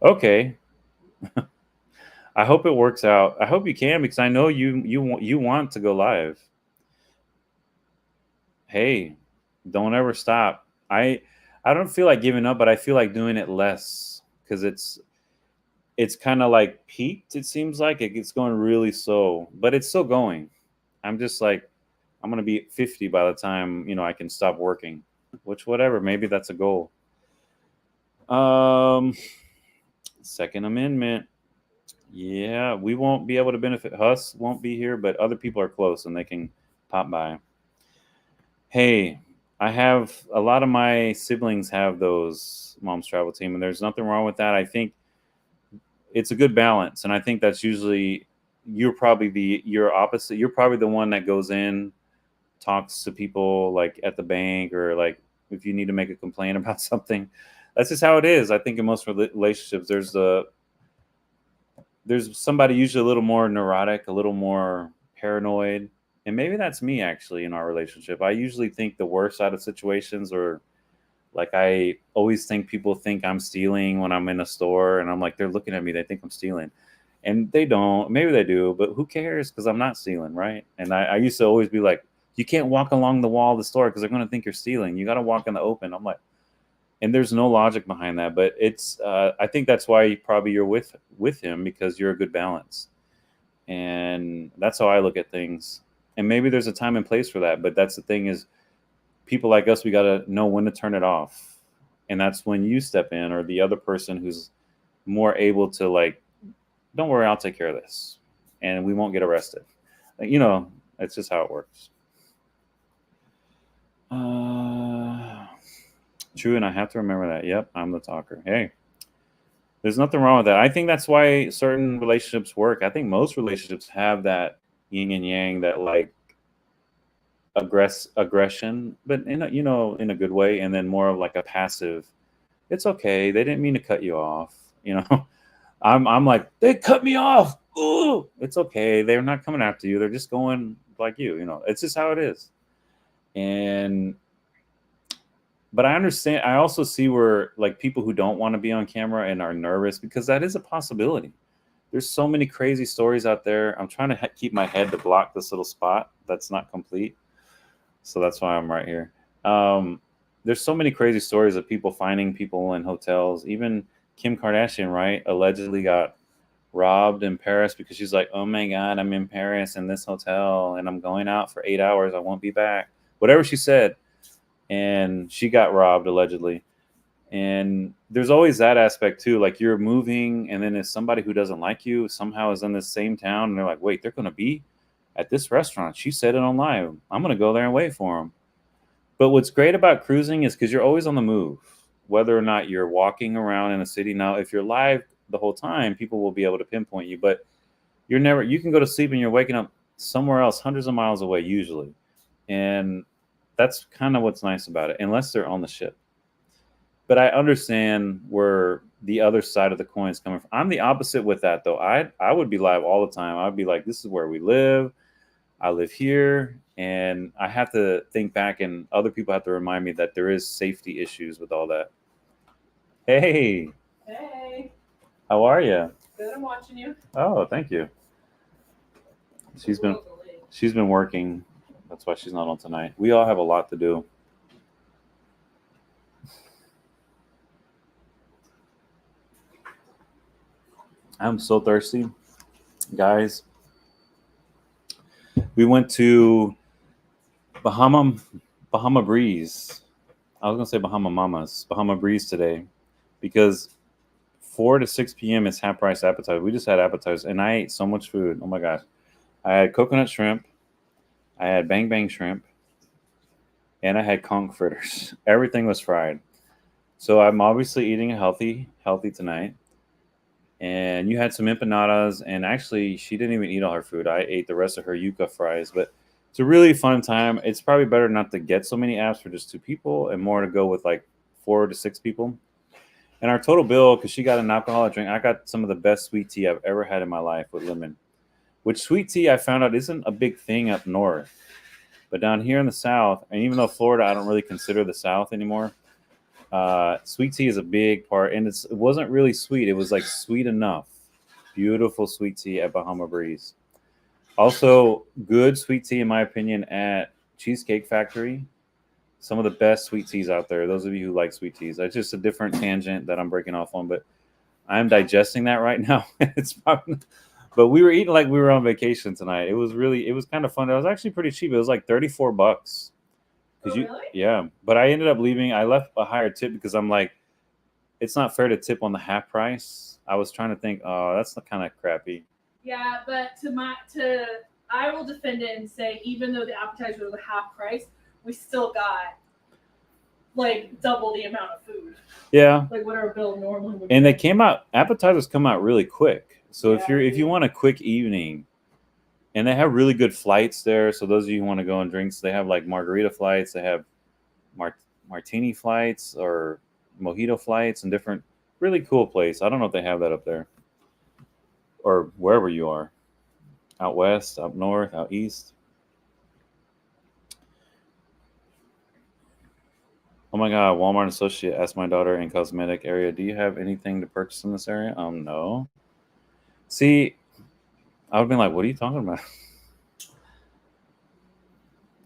Okay. I hope it works out. I hope you can because I know you want to go live. Hey, don't ever stop. I don't feel like giving up, but I feel like doing it less because it's kind of like peaked. It seems like it's going really slow, but it's still going. I'm just like I'm gonna be 50 by the time I can stop working, which whatever. Maybe that's a goal. Um, Second Amendment. Yeah, we won't be able to benefit. Huss won't be here, but other people are close and they can pop by. Hey, I have a lot of my siblings have those Mom's Travel Team, and there's nothing wrong with that. I think it's a good balance, and I think that's usually you're probably your opposite. You're probably the one that goes in, talks to people like at the bank or like if you need to make a complaint about something. That's just how it is. I think in most relationships, there's somebody usually a little more neurotic, a little more paranoid. And maybe that's me actually in our relationship. I usually think the worst out of situations, or like I always think people think I'm stealing when I'm in a store and I'm like, they're looking at me, they think I'm stealing. And they don't. Maybe they do, but who cares? Because I'm not stealing, right? And I used to always be like, you can't walk along the wall of the store because they're going to think you're stealing. You got to walk in the open. I'm like, And there's no logic behind that, but it's I think that's why probably you're with him, because you're a good balance. And that's how I look at things. And maybe there's a time and place for that, but that's the thing is, people like us, we got to know when to turn it off. And that's when you step in, or the other person who's more able to, like, don't worry, I'll take care of this and we won't get arrested. You know, that's just how it works. True. And I have to remember that. Yep. I'm the talker. Hey, there's nothing wrong with that. I think that's why certain relationships work. I think most relationships have that yin and yang, that like aggression, but in a, in a good way, and then more of like a passive. It's okay. They didn't mean to cut you off. I'm like, they cut me off. Ooh, it's okay. They're not coming after you. They're just going like you. It's just how it is. And but I understand. I also see where, like, people who don't want to be on camera and are nervous, because that is a possibility. There's so many crazy stories out there. I'm trying to keep my head to block this little spot that's not complete. So that's why I'm right here. There's so many crazy stories of people finding people in hotels. Even Kim Kardashian, right, allegedly got robbed in Paris because she's like, oh my God, I'm in Paris in this hotel and I'm going out for 8 hours. I won't be back. Whatever she said. And she got robbed allegedly. And there's always that aspect too. Like, you're moving, and then if somebody who doesn't like you somehow is in the same town, and they're like, wait, they're going to be at this restaurant. She said it online. I'm going to go there and wait for them. But what's great about cruising is because you're always on the move, whether or not you're walking around in a city. Now, if you're live the whole time, people will be able to pinpoint you, but you can go to sleep and you're waking up somewhere else, hundreds of miles away usually. And that's kind of what's nice about it, unless they're on the ship. But I understand where the other side of the coin is coming from. I'm the opposite with that, though. I would be live all the time. I'd be like, this is where we live. I live here. And I have to think back, and other people have to remind me that there is safety issues with all that. Hey. Hey. How are you? Good, I'm watching you. Oh, thank you. She's been working. That's why she's not on tonight. We all have a lot to do. I'm so thirsty. Guys, we went to Bahama Breeze. I was going to say Bahama Mamas. Bahama Breeze today, because 4 to 6 p.m. is half price appetizer. We just had appetizers, and I ate so much food. Oh my gosh. I had coconut shrimp. I had bang bang shrimp. And I had conch fritters. Everything was fried. So I'm obviously eating healthy tonight. And you had some empanadas, and actually she didn't even eat all her food. I ate the rest of her yuca fries, but it's a really fun time. It's probably better not to get so many apps for just 2 people, and more to go with like 4 to 6 people. And our total bill, because she got an alcoholic drink, I got some of the best sweet tea I've ever had in my life with lemon. Which sweet tea, I found out, isn't a big thing up north. But down here in the South, and even though Florida, I don't really consider the South anymore, sweet tea is a big part. And it wasn't really sweet. It was like sweet enough. Beautiful sweet tea at Bahama Breeze. Also, good sweet tea, in my opinion, at Cheesecake Factory. Some of the best sweet teas out there. Those of you who like sweet teas. That's just a different tangent that I'm breaking off on, but I'm digesting that right now. It's probably, but we were eating like we were on vacation tonight. It was kind of fun. It was actually pretty cheap. It was like $34. Really? Yeah. But I ended up leaving. I left a higher tip because I'm like, it's not fair to tip on the half price. I was trying to think, oh, that's kind of crappy. Yeah, but I will defend it and say, even though the appetizer was a half price, we still got like double the amount of food. Yeah. Like what our bill normally would be. And appetizers come out really quick. So if you want a quick evening, and they have really good flights there. So those of you who want to go on drinks, they have like margarita flights, they have martini flights or mojito flights, and different, really cool place. I don't know if they have that up there or wherever you are, out west, up north, out east. Oh my God, Walmart associate asked my daughter in cosmetic area, do you have anything to purchase in this area? No. See, I would have been like, what are you talking about?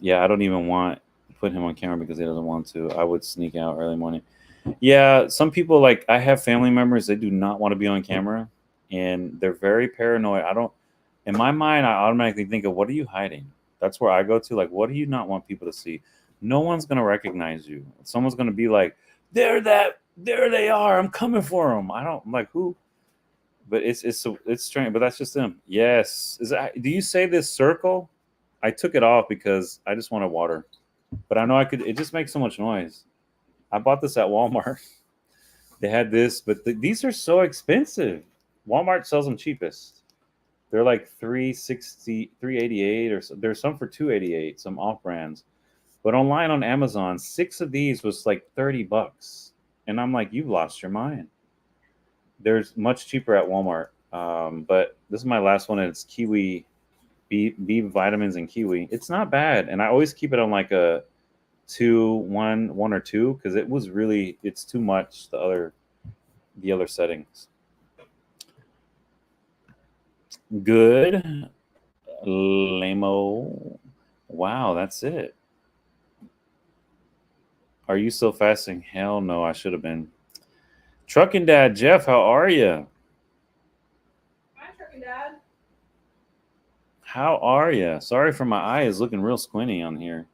Yeah, I don't even want to put him on camera because he doesn't want to. I would sneak out early morning. Yeah, some people like I have family members they do not want to be on camera and they're very paranoid. I don't in my mind I automatically think of what are you hiding? That's where I go to like what do you not want people to see? No one's going to recognize you. Someone's going to be like, there they are. I'm coming for them." I'm like, "Who?" But it's strange, but that's just them. Yes. Do you say this circle? I took it off because I just wanted water. But I know I could it just makes so much noise. I bought this at Walmart. They had this, but these are so expensive. Walmart sells them cheapest. They're like 360, 388, or there's some for 288, some off brands. But online on Amazon, 6 of these was like $30. And I'm like, you've lost your mind. There's much cheaper at Walmart. But this is my last one, and it's kiwi B vitamins and kiwi. It's not bad, and I always keep it on like a two, one or two because it's too much the other settings. Good. Lamo. Wow, that's it. Are you still fasting? Hell no, I should have been. Trucking Dad Jeff, how are you? Hi, Trucking Dad. How are you? Sorry for my eye is looking real squinty on here.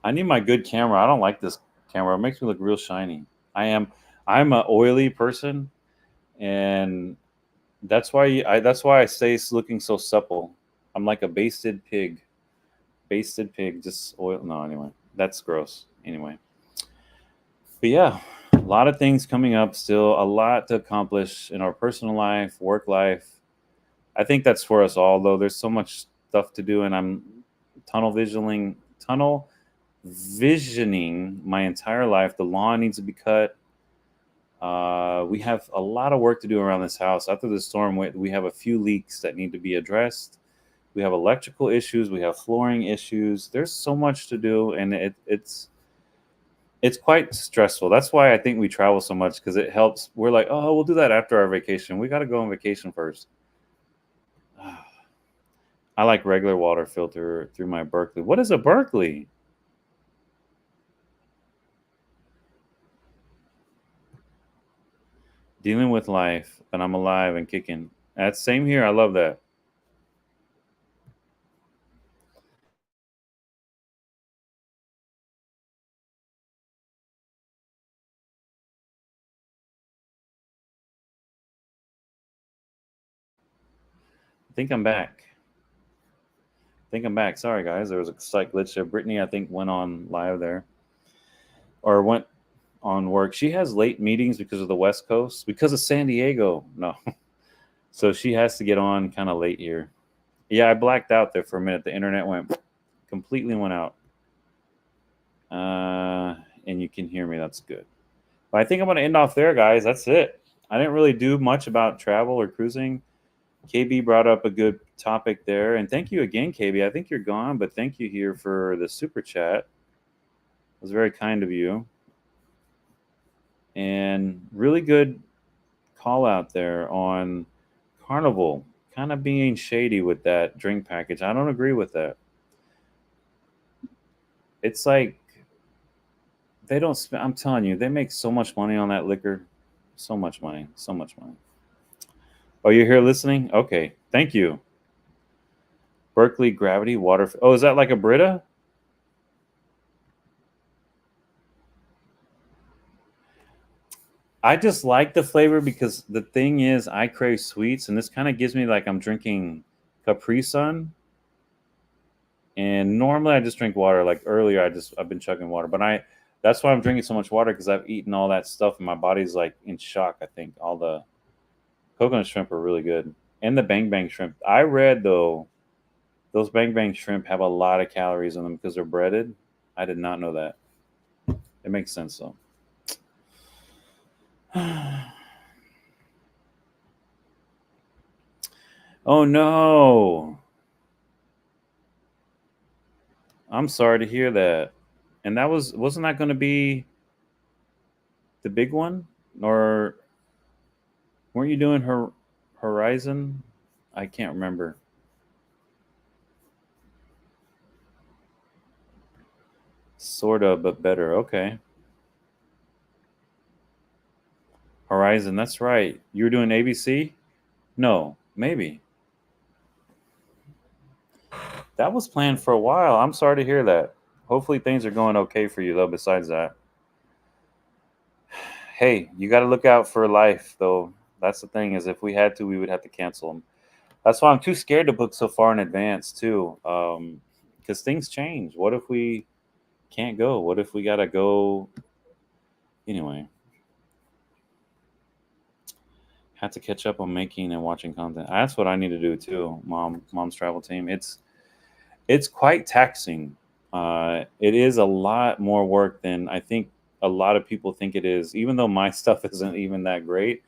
I need my good camera. I don't like this camera. It makes me look real shiny. I'm a oily person, and that's why I stay looking so supple. I'm like a basted pig. Basted pig, just oil. No, anyway, that's gross. Anyway, but yeah, a lot of things coming up still, a lot to accomplish in our personal life, work life. I think that's for us all, though. There's so much stuff to do, and I'm tunnel visioning my entire life. The lawn needs to be cut. We have a lot of work to do around this house. After the storm, we have a few leaks that need to be addressed. We have electrical issues. We have flooring issues. There's so much to do, and it's quite stressful. That's why I think we travel so much because it helps. We're like, oh, we'll do that after our vacation. We got to go on vacation first. I like regular water filter through my Berkeley. What is a Berkeley? Dealing with life, but I'm alive and kicking. That's same here. I love that. I think I'm back. I think I'm back. Sorry, guys. There was a slight glitch there. Brittany, I think, went on live there or went on work. She has late meetings because of the West Coast, because of San Diego. No. So she has to get on kind of late here. Yeah, I blacked out there for a minute. The internet completely went out. And you can hear me. That's good. But I think I'm going to end off there, guys. That's it. I didn't really do much about travel or cruising. KB brought up a good topic there. And thank you again, KB. I think you're gone, but thank you here for the super chat. It was very kind of you. And really good call out there on Carnival kind of being shady with that drink package. I don't agree with that. It's like they don't spend, I'm telling you, they make so much money on that liquor. So much money. So much money. Oh, you're here listening? Okay. Thank you. Berkeley Gravity Water. Oh, is that like a Brita? I just like the flavor because the thing is, I crave sweets, and this kind of gives me like I'm drinking Capri Sun. And normally I just drink water. Like earlier, I've been chugging water, but that's why I'm drinking so much water because I've eaten all that stuff, and my body's like in shock. I think all the coconut shrimp are really good, and the Bang Bang shrimp. I read though, those Bang Bang shrimp have a lot of calories in them because they're breaded. I did not know that. It makes sense though. Oh no. I'm sorry to hear that. And wasn't that going to be the big one? Or weren't you doing her Horizon? I can't remember. Sort of, but better. Okay. Horizon, that's right. You were doing ABC? No, maybe. That was planned for a while. I'm sorry to hear that. Hopefully things are going okay for you though, besides that. Hey, you got to look out for life though. That's the thing is if we had to, we would have to cancel them. That's why I'm too scared to book so far in advance too. Because things change. What if we can't go? What if we got to go anyway? Have to catch up on making and watching content. That's what I need to do too. Mom's travel team. It's quite taxing. It is a lot more work than I think a lot of people think it is. Even though my stuff isn't even that great,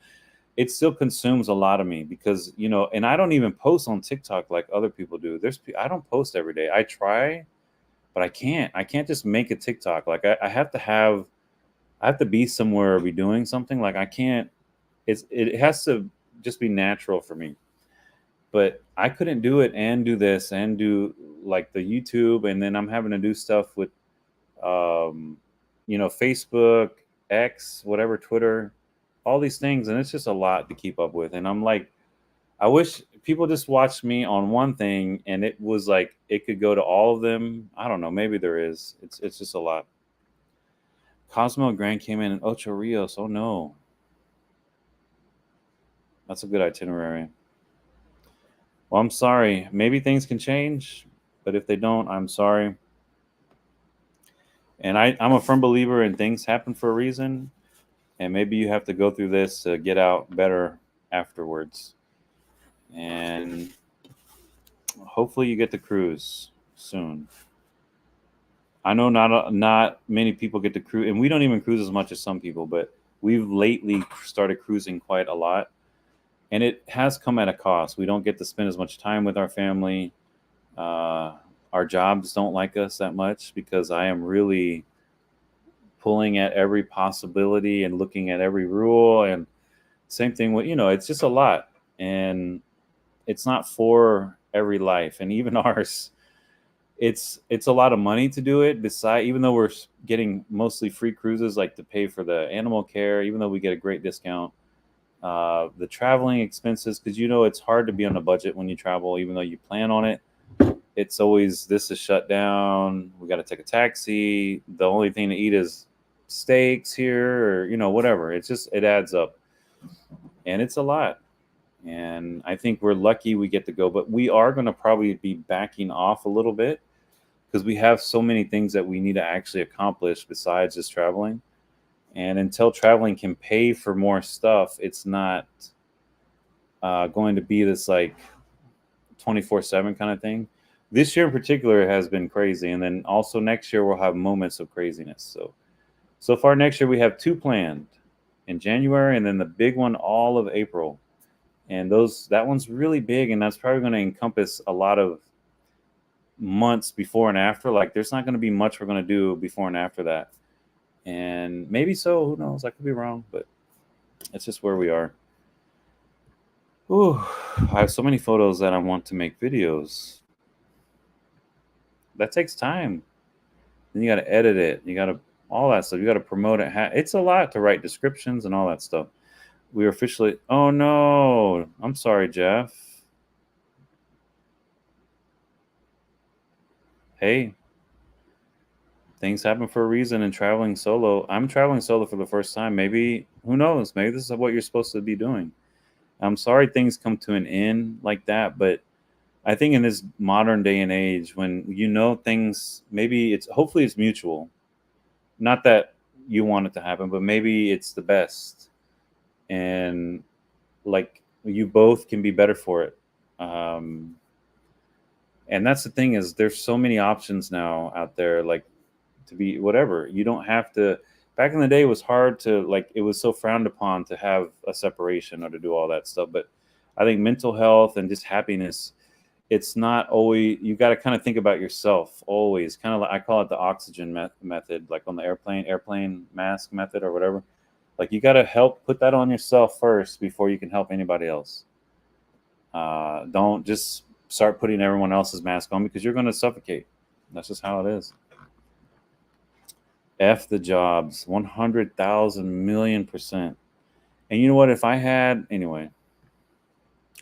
it still consumes a lot of me because and I don't even post on TikTok like other people do. I don't post every day. I try, but I can't. I can't just make a TikTok. Like I have to be somewhere or be doing something. Like I can't. It has to just be natural for me. But I couldn't do it and do this and do like the YouTube, and then I'm having to do stuff with um, Facebook, X, whatever, Twitter, all these things, and it's just a lot to keep up with. And I'm like, I wish people just watched me on one thing, and it was like it could go to all of them. I don't know, maybe there is. It's just a lot. Cosmo and Grand came in Ocho Rios. Oh no, that's a good itinerary. Well, I'm sorry. Maybe things can change, but if they don't, I'm sorry. And I'm a firm believer in things happen for a reason, and maybe you have to go through this to get out better afterwards. And hopefully you get to cruise soon. I know not many people get to cruise, and we don't even cruise as much as some people, but we've lately started cruising quite a lot, and it has come at a cost. We don't get to spend as much time with our family. Uh, our jobs don't like us that much because I am really pulling at every possibility and looking at every rule. And same thing with, it's just a lot. And it's not for every life. And even ours, it's a lot of money to do it. Beside, even though we're getting mostly free cruises, like to pay for the animal care, even though we get a great discount, the traveling expenses, because it's hard to be on a budget when you travel, even though you plan on it. It's always this is shut down. We got to take a taxi. The only thing to eat is steaks here, or whatever. It adds up, and it's a lot. And I think we're lucky we get to go, but we are going to probably be backing off a little bit because we have so many things that we need to actually accomplish besides just traveling. And until traveling can pay for more stuff, it's not going to be this like 24/7 kind of thing. This year in particular has been crazy, and then also next year we'll have moments of craziness. So far next year we have two planned in January, and then the big one all of April. And that one's really big, and that's probably going to encompass a lot of months before and after. Like there's not going to be much we're going to do before and after that. And maybe so, who knows? I could be wrong, but it's just where we are. Ooh, I have so many photos that I want to make videos. That takes time. Then you got to edit it. You got to all that stuff. You got to promote it. It's a lot to write descriptions and all that stuff. We are officially. Oh no! I'm sorry, Jeff. Hey, things happen for a reason. And traveling solo, I'm traveling solo for the first time. Maybe who knows? Maybe this is what you're supposed to be doing. I'm sorry things come to an end like that, but I think in this modern day and age, when things, maybe hopefully it's mutual. Not that you want it to happen, but maybe it's the best. And like you both can be better for it. And that's the thing is there's so many options now out there, like to be whatever. You don't have to. Back in the day, it was hard to like. It was so frowned upon to have a separation or to do all that stuff. But I think mental health and just happiness, it's not always. You got to kind of think about yourself always. Kind of like I call it the oxygen method, like on the airplane mask method or whatever. Like you got to put that on yourself first before you can help anybody else. Don't just start putting everyone else's mask on because you're going to suffocate. That's just how it is. F the jobs, 100,000 million%. And you know what? If I had, anyway,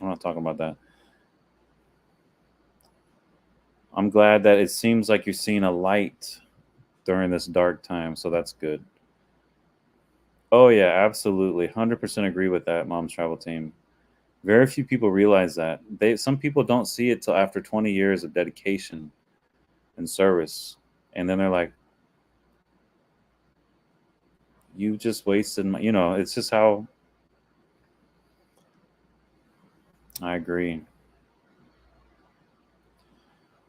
I'm not talking about that. I'm glad that it seems like you're seeing a light during this dark time. So that's good. Oh, yeah, absolutely. 100% agree with that, Mom's Travel Team. Very few people realize that. Some people don't see it till after 20 years of dedication and service. And then they're like, you just wasted my, it's just how I agree.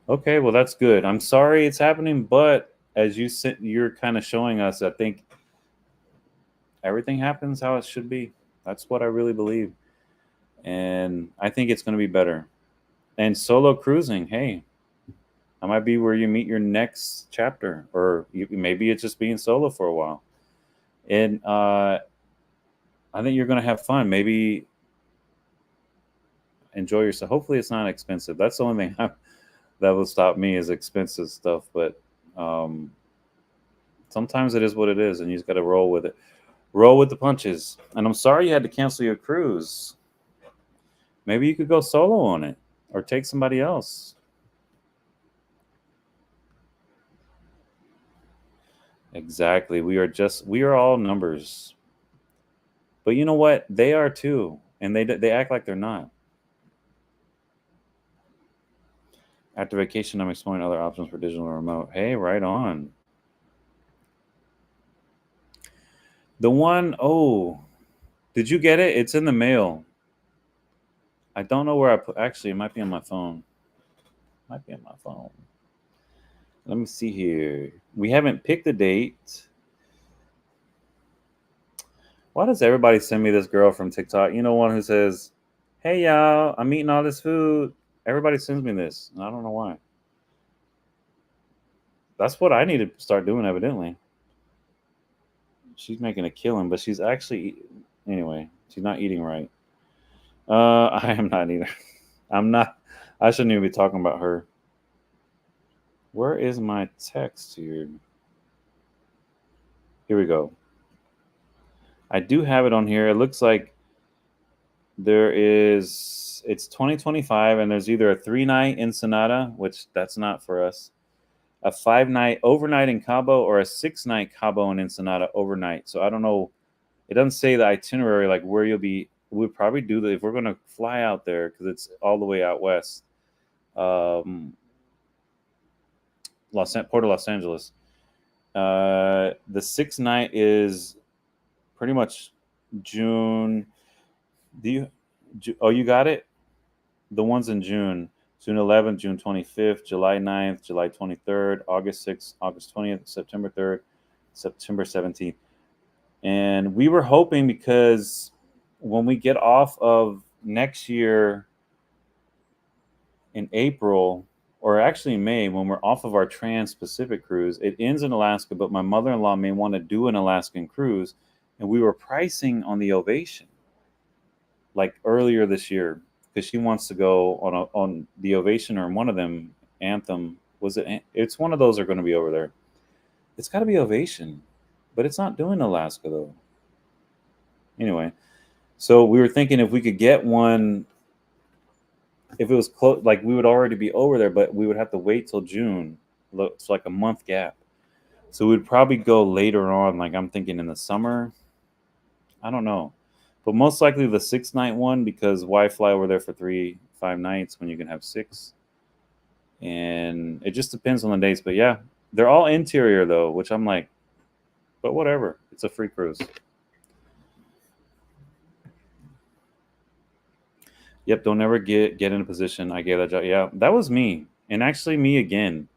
Okay, well, that's good. I'm sorry it's happening, but as you're kind of showing us, I think everything happens how it should be. That's what I really believe. And I think it's going to be better. And solo cruising, hey, that might be where you meet your next chapter, or maybe it's just being solo for a while. And I think you're going to have fun. Maybe enjoy yourself. Hopefully, it's not expensive. That's the only thing that will stop me is expensive stuff. But um, sometimes it is what it is, and you just got to roll with it. Roll with the punches. And I'm sorry you had to cancel your cruise. Maybe you could go solo on it or take somebody else. Exactly. We are all numbers. But you know what? They are too, and they act like they're not. After vacation, I'm exploring other options for digital and remote. Hey, right on. The one, oh, did you get it? It's in the mail. I don't know where I put. Actually, it might be on my phone. Might be on my phone. Let me see here. We haven't picked a date. Why does everybody send me this girl from TikTok? You know, one who says, "Hey y'all, I'm eating all this food." Everybody sends me this, and I don't know why. That's what I need to start doing, evidently. She's making a killing, but she's actually anyway. She's not eating right. I am not either. I'm not. I shouldn't even be talking about her. Where is my text here? Here we go. I do have it on here. It looks like it's 2025 and there's either a 3-night Ensenada, which that's not for us, a 5-night overnight in Cabo, or a 6-night Cabo and Ensenada overnight. So I don't know. It doesn't say the itinerary, like where you'll be. We'll probably do that if we're going to fly out there because it's all the way out west. Um, Port of Los Angeles. The 6th night is pretty much June. Do you? Oh, you got it. The ones in June: June 11th, June 25th, July 9th, July 23rd, August 6th, August 20th, September 3rd, September 17th. And we were hoping, because when we get off of next year in April, or actually May, when we're off of our Trans-Pacific cruise, it ends in Alaska, but my mother-in-law may want to do an Alaskan cruise, and we were pricing on the Ovation like earlier this year because she wants to go on the Ovation, or one of them, Anthem. Was it? It's one of those are going to be over there. It's got to be Ovation, but it's not doing Alaska though. Anyway, so we were thinking if we could get one, if it was close, like we would already be over there, but we would have to wait till June. It's like a month gap. So we'd probably go later on, like I'm thinking in the summer. I don't know. But most likely the 6-night one, because why fly over there for 5 nights when you can have 6? And it just depends on the dates. But yeah, they're all interior though, which I'm like, but whatever. It's a free cruise. Yep, don't ever get in a position. I gave that job. Yeah, that was me. And actually me again.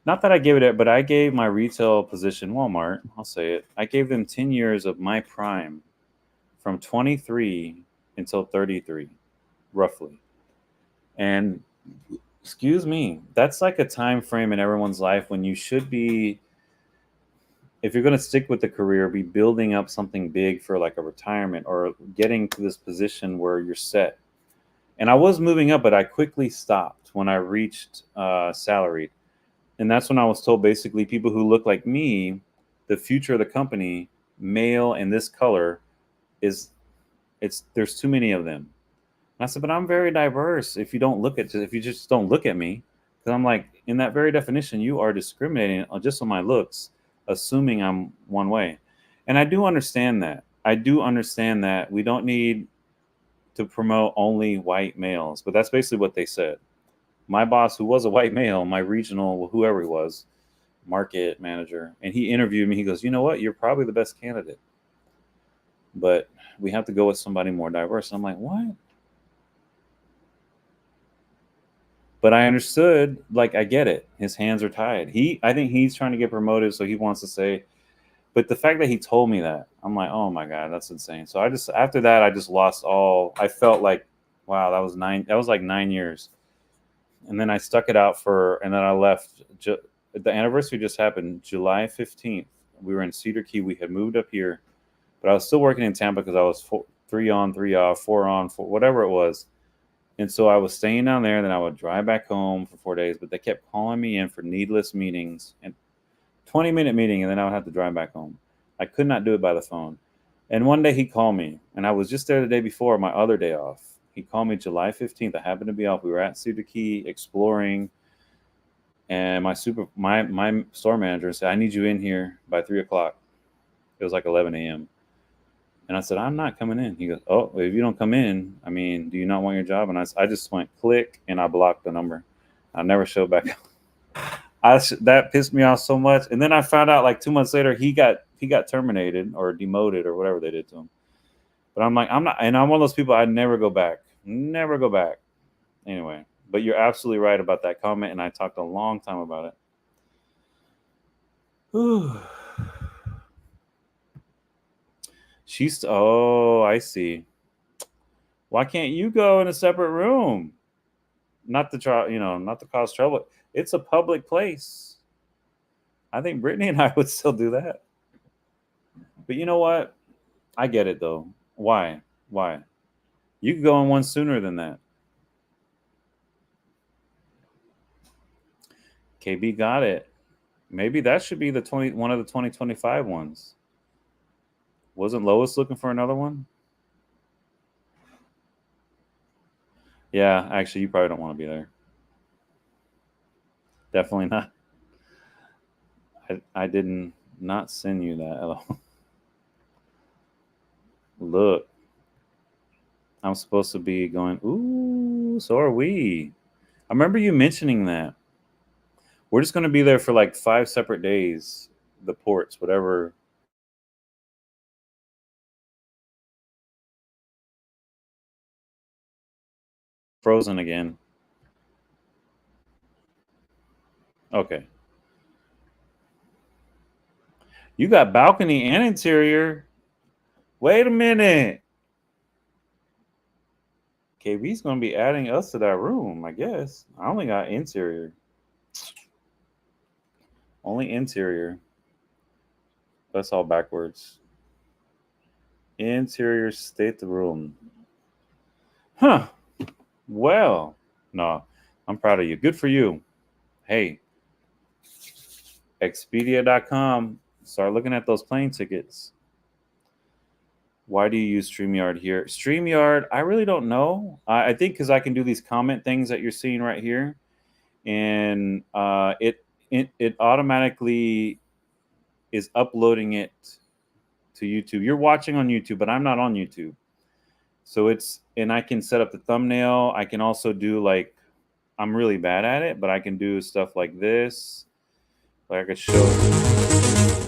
Not that I gave it, but I gave my retail position, Walmart, I'll say it. I gave them 10 years of my prime from 23 until 33, roughly. And excuse me, that's like a time frame in everyone's life when you should be, if you're going to stick with the career, be building up something big for like a retirement or getting to this position where you're set. And I was moving up, but I quickly stopped when I reached salaried. And that's when I was told basically people who look like me, the future of the company, male and this color, is there's too many of them. And I said, but I'm very diverse. If you just don't look at me, because I'm like, in that very definition, you are discriminating just on my looks, assuming I'm one way. And I do understand that. I do understand that we don't need to promote only white males, but that's basically what they said. My boss, who was a white male, my regional, whoever he was, market manager, and he interviewed me. He goes, you know what? You're probably the best candidate, but we have to go with somebody more diverse. And I'm like, what? But I understood, like, I get it. His hands are tied. I think he's trying to get promoted, so he wants to say, but the fact that he told me that, I'm like, oh my God, that's insane. So after that, I just lost all, I felt like, wow, that was like 9 years. And then I stuck it out and then I left. The anniversary just happened July 15th. We were in Cedar Key. We had moved up here, but I was still working in Tampa because I was 3 on, 3 off, 4 on, 4, whatever it was. And so I was staying down there, and then I would drive back home for 4 days, but they kept calling me in for needless meetings and 20-minute meeting, and then I would have to drive back home. I could not do it by the phone. And one day he called me, and I was just there the day before, my other day off. He called me July 15th. I happened to be off. We were at Cedar Key exploring, and my store manager said, I need you in here by 3 o'clock. It was like 11 a.m. And I said, I'm not coming in. He goes, oh, if you don't come in, I mean, do you not want your job? And I just went click, and I blocked the number. I never showed back up. That pissed me off so much. And then I found out like 2 months later, he got terminated or demoted or whatever they did to him. But I'm like, I'm not, and I'm one of those people, I'd never go back. Never go back. Anyway, but you're absolutely right about that comment, and I talked a long time about it. Whew. I see. Why can't you go in a separate room? Not to try, not to cause trouble. It's a public place. I think Brittany and I would still do that. But you know what? I get it though. Why? You could go in one sooner than that. KB got it. Maybe that should be one of the 2025 ones. Wasn't Lois looking for another one? Yeah, actually, you probably don't want to be there. Definitely not. I did not send you that at all. Look, I'm supposed to be going, ooh, so are we. I remember you mentioning that. We're just going to be there for like 5 separate days. The ports, whatever. Frozen again. Okay. You got balcony and interior. Wait a minute. KB's going to be adding us to that room, I guess. I only got interior. Only interior. That's all backwards. Interior state the room. Huh. Well, no, I'm proud of you. Good for you. Hey, Expedia.com. Start looking at those plane tickets. Why do you use StreamYard here? StreamYard, I really don't know. I think because I can do these comment things that you're seeing right here. And it automatically is uploading it to YouTube. You're watching on YouTube, but I'm not on YouTube. So and I can set up the thumbnail. I can also do like, I'm really bad at it, but I can do stuff like this. Like I could show,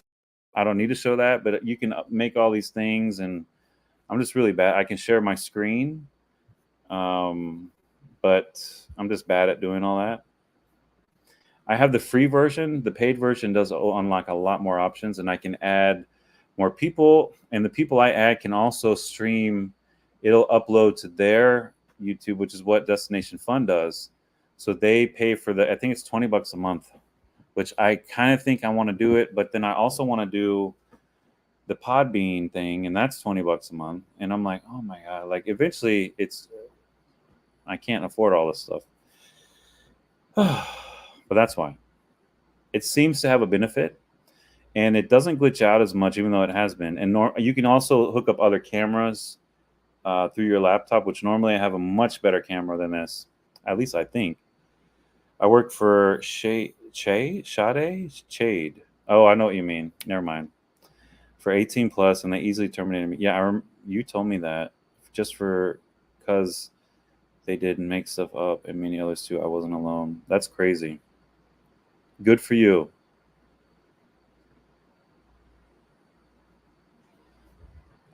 I don't need to show that, but you can make all these things, and I'm just really bad. I can share my screen, but I'm just bad at doing all that. I have the free version. The paid version does unlock a lot more options, and I can add more people, and the people I add can also stream. It'll upload to their YouTube, which is what Destination Fun does. So they pay for I think it's $20 a month, which I kind of think I want to do it. But then I also want to do the Podbean thing, and that's $20 a month. And I'm like, oh my God, like eventually I can't afford all this stuff. But that's why. It seems to have a benefit, and it doesn't glitch out as much, even though it has been. And you can also hook up other cameras through your laptop, which normally I have a much better camera than this. At least I think. I work for Shade. Oh, I know what you mean. Never mind. For 18 plus, and they easily terminated me. Yeah, you told me that just for because they didn't make stuff up, and many others too. I wasn't alone. That's crazy. Good for you.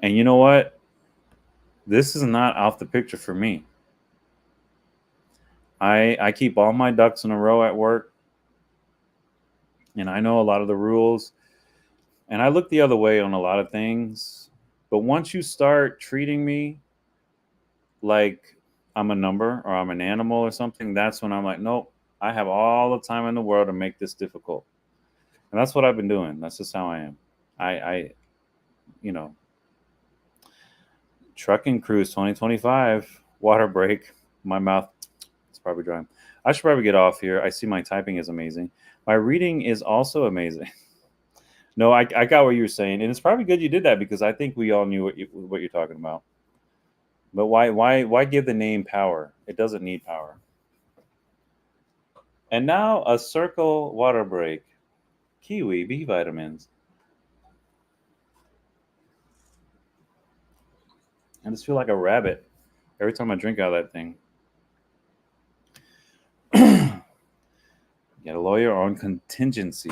And you know what? This is not off the picture for me. I keep all my ducks in a row at work, and I know a lot of the rules, and I look the other way on a lot of things. But once you start treating me like I'm a number or I'm an animal or something, that's when I'm like, nope, I have all the time in the world to make this difficult. And that's what I've been doing. That's just how I am. I you know, trucking cruise 2025, water break. My mouth is probably dry. I should probably get off here. I see my typing is amazing. My reading is also amazing. No, I got what you were saying, and it's probably good you did that because I think we all knew what you're talking about. But why give the name power? It doesn't need power. And now a circle water break. Kiwi B vitamins. I just feel like a rabbit every time I drink out of that thing. Get a lawyer on contingency.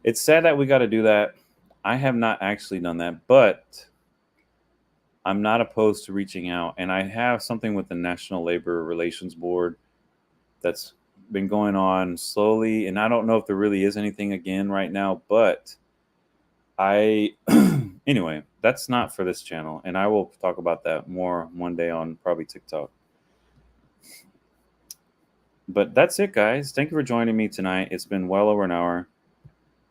It's sad that we got to do that. I have not actually done that, but I'm not opposed to reaching out. And I have something with the National Labor Relations Board that's been going on slowly. And I don't know if there really is anything again right now, but anyway, that's not for this channel. And I will talk about that more one day on probably TikTok. But that's it, guys. Thank you for joining me tonight. It's been well over an hour.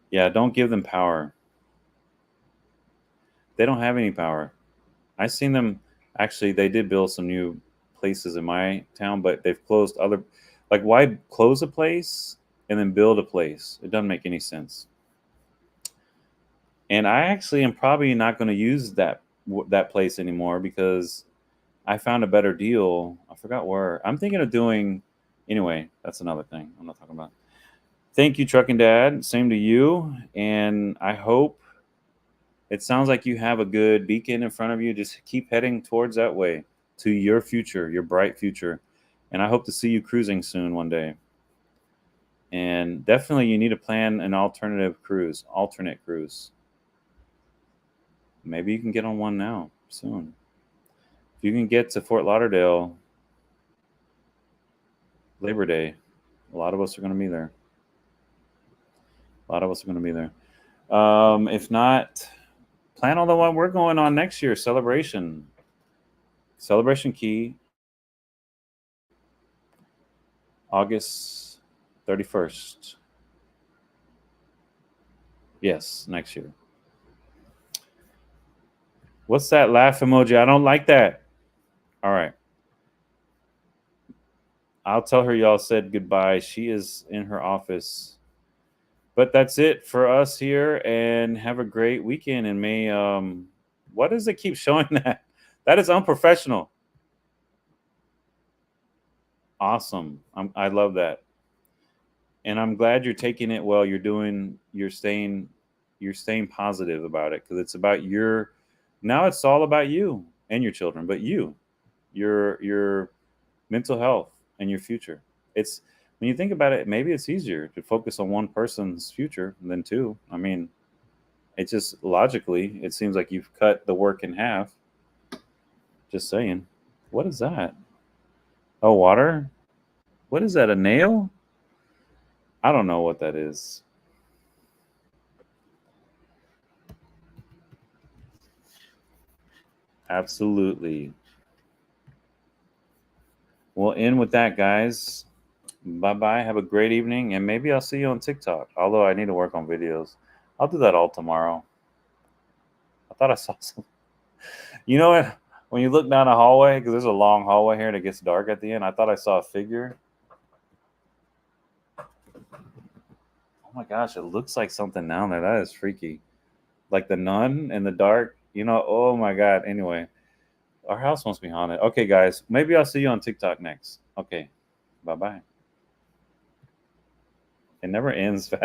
Yeah, don't give them power. They don't have any power. I seen them. Actually, they did build some new places in my town, but they've closed other. Like, why close a place and then build a place? It doesn't make any sense. And I actually am probably not going to use that place anymore because I found a better deal. I forgot where. I'm thinking of doing. Anyway, that's another thing I'm not talking about. Thank you, Trucking Dad. Same to you. And I hope it sounds like you have a good beacon in front of you. Just keep heading towards that way to your future, your bright future. And I hope to see you cruising soon one day. And definitely you need to plan an alternate cruise. Maybe you can get on one now soon. If you can get to Fort Lauderdale Labor Day, a lot of us are going to be there. If not, plan on the one we're going on next year, Celebration Key, August 31st. Yes, next year. What's that laugh emoji? I don't like that. All right. I'll tell her y'all said goodbye. She is in her office. But that's it for us here, and have a great weekend. And may what does it keep showing that? That is unprofessional. Awesome. I love that. And I'm glad you're taking it well. You're staying positive about it because it's about now it's all about you and your children, but your mental health and your future. It's when you think about it, maybe it's easier to focus on one person's future than two. I mean, it's just logically, it seems like you've cut the work in half. Just saying. What is that? Oh, water? What is that? A nail? I don't know what that is. Absolutely. We'll end with that, guys. Bye-bye. Have a great evening, and maybe I'll see you on TikTok. Although I need to work on videos. I'll do that all tomorrow. I thought I saw some. You know what? When you look down a hallway, because there's a long hallway here and it gets dark at the end, I thought I saw a figure. Oh my gosh, it looks like something down there. That is freaky. Like the nun in the dark. Oh my God. Anyway, our house must be haunted. Okay, guys, maybe I'll see you on TikTok next. Okay, bye-bye. It never ends fast.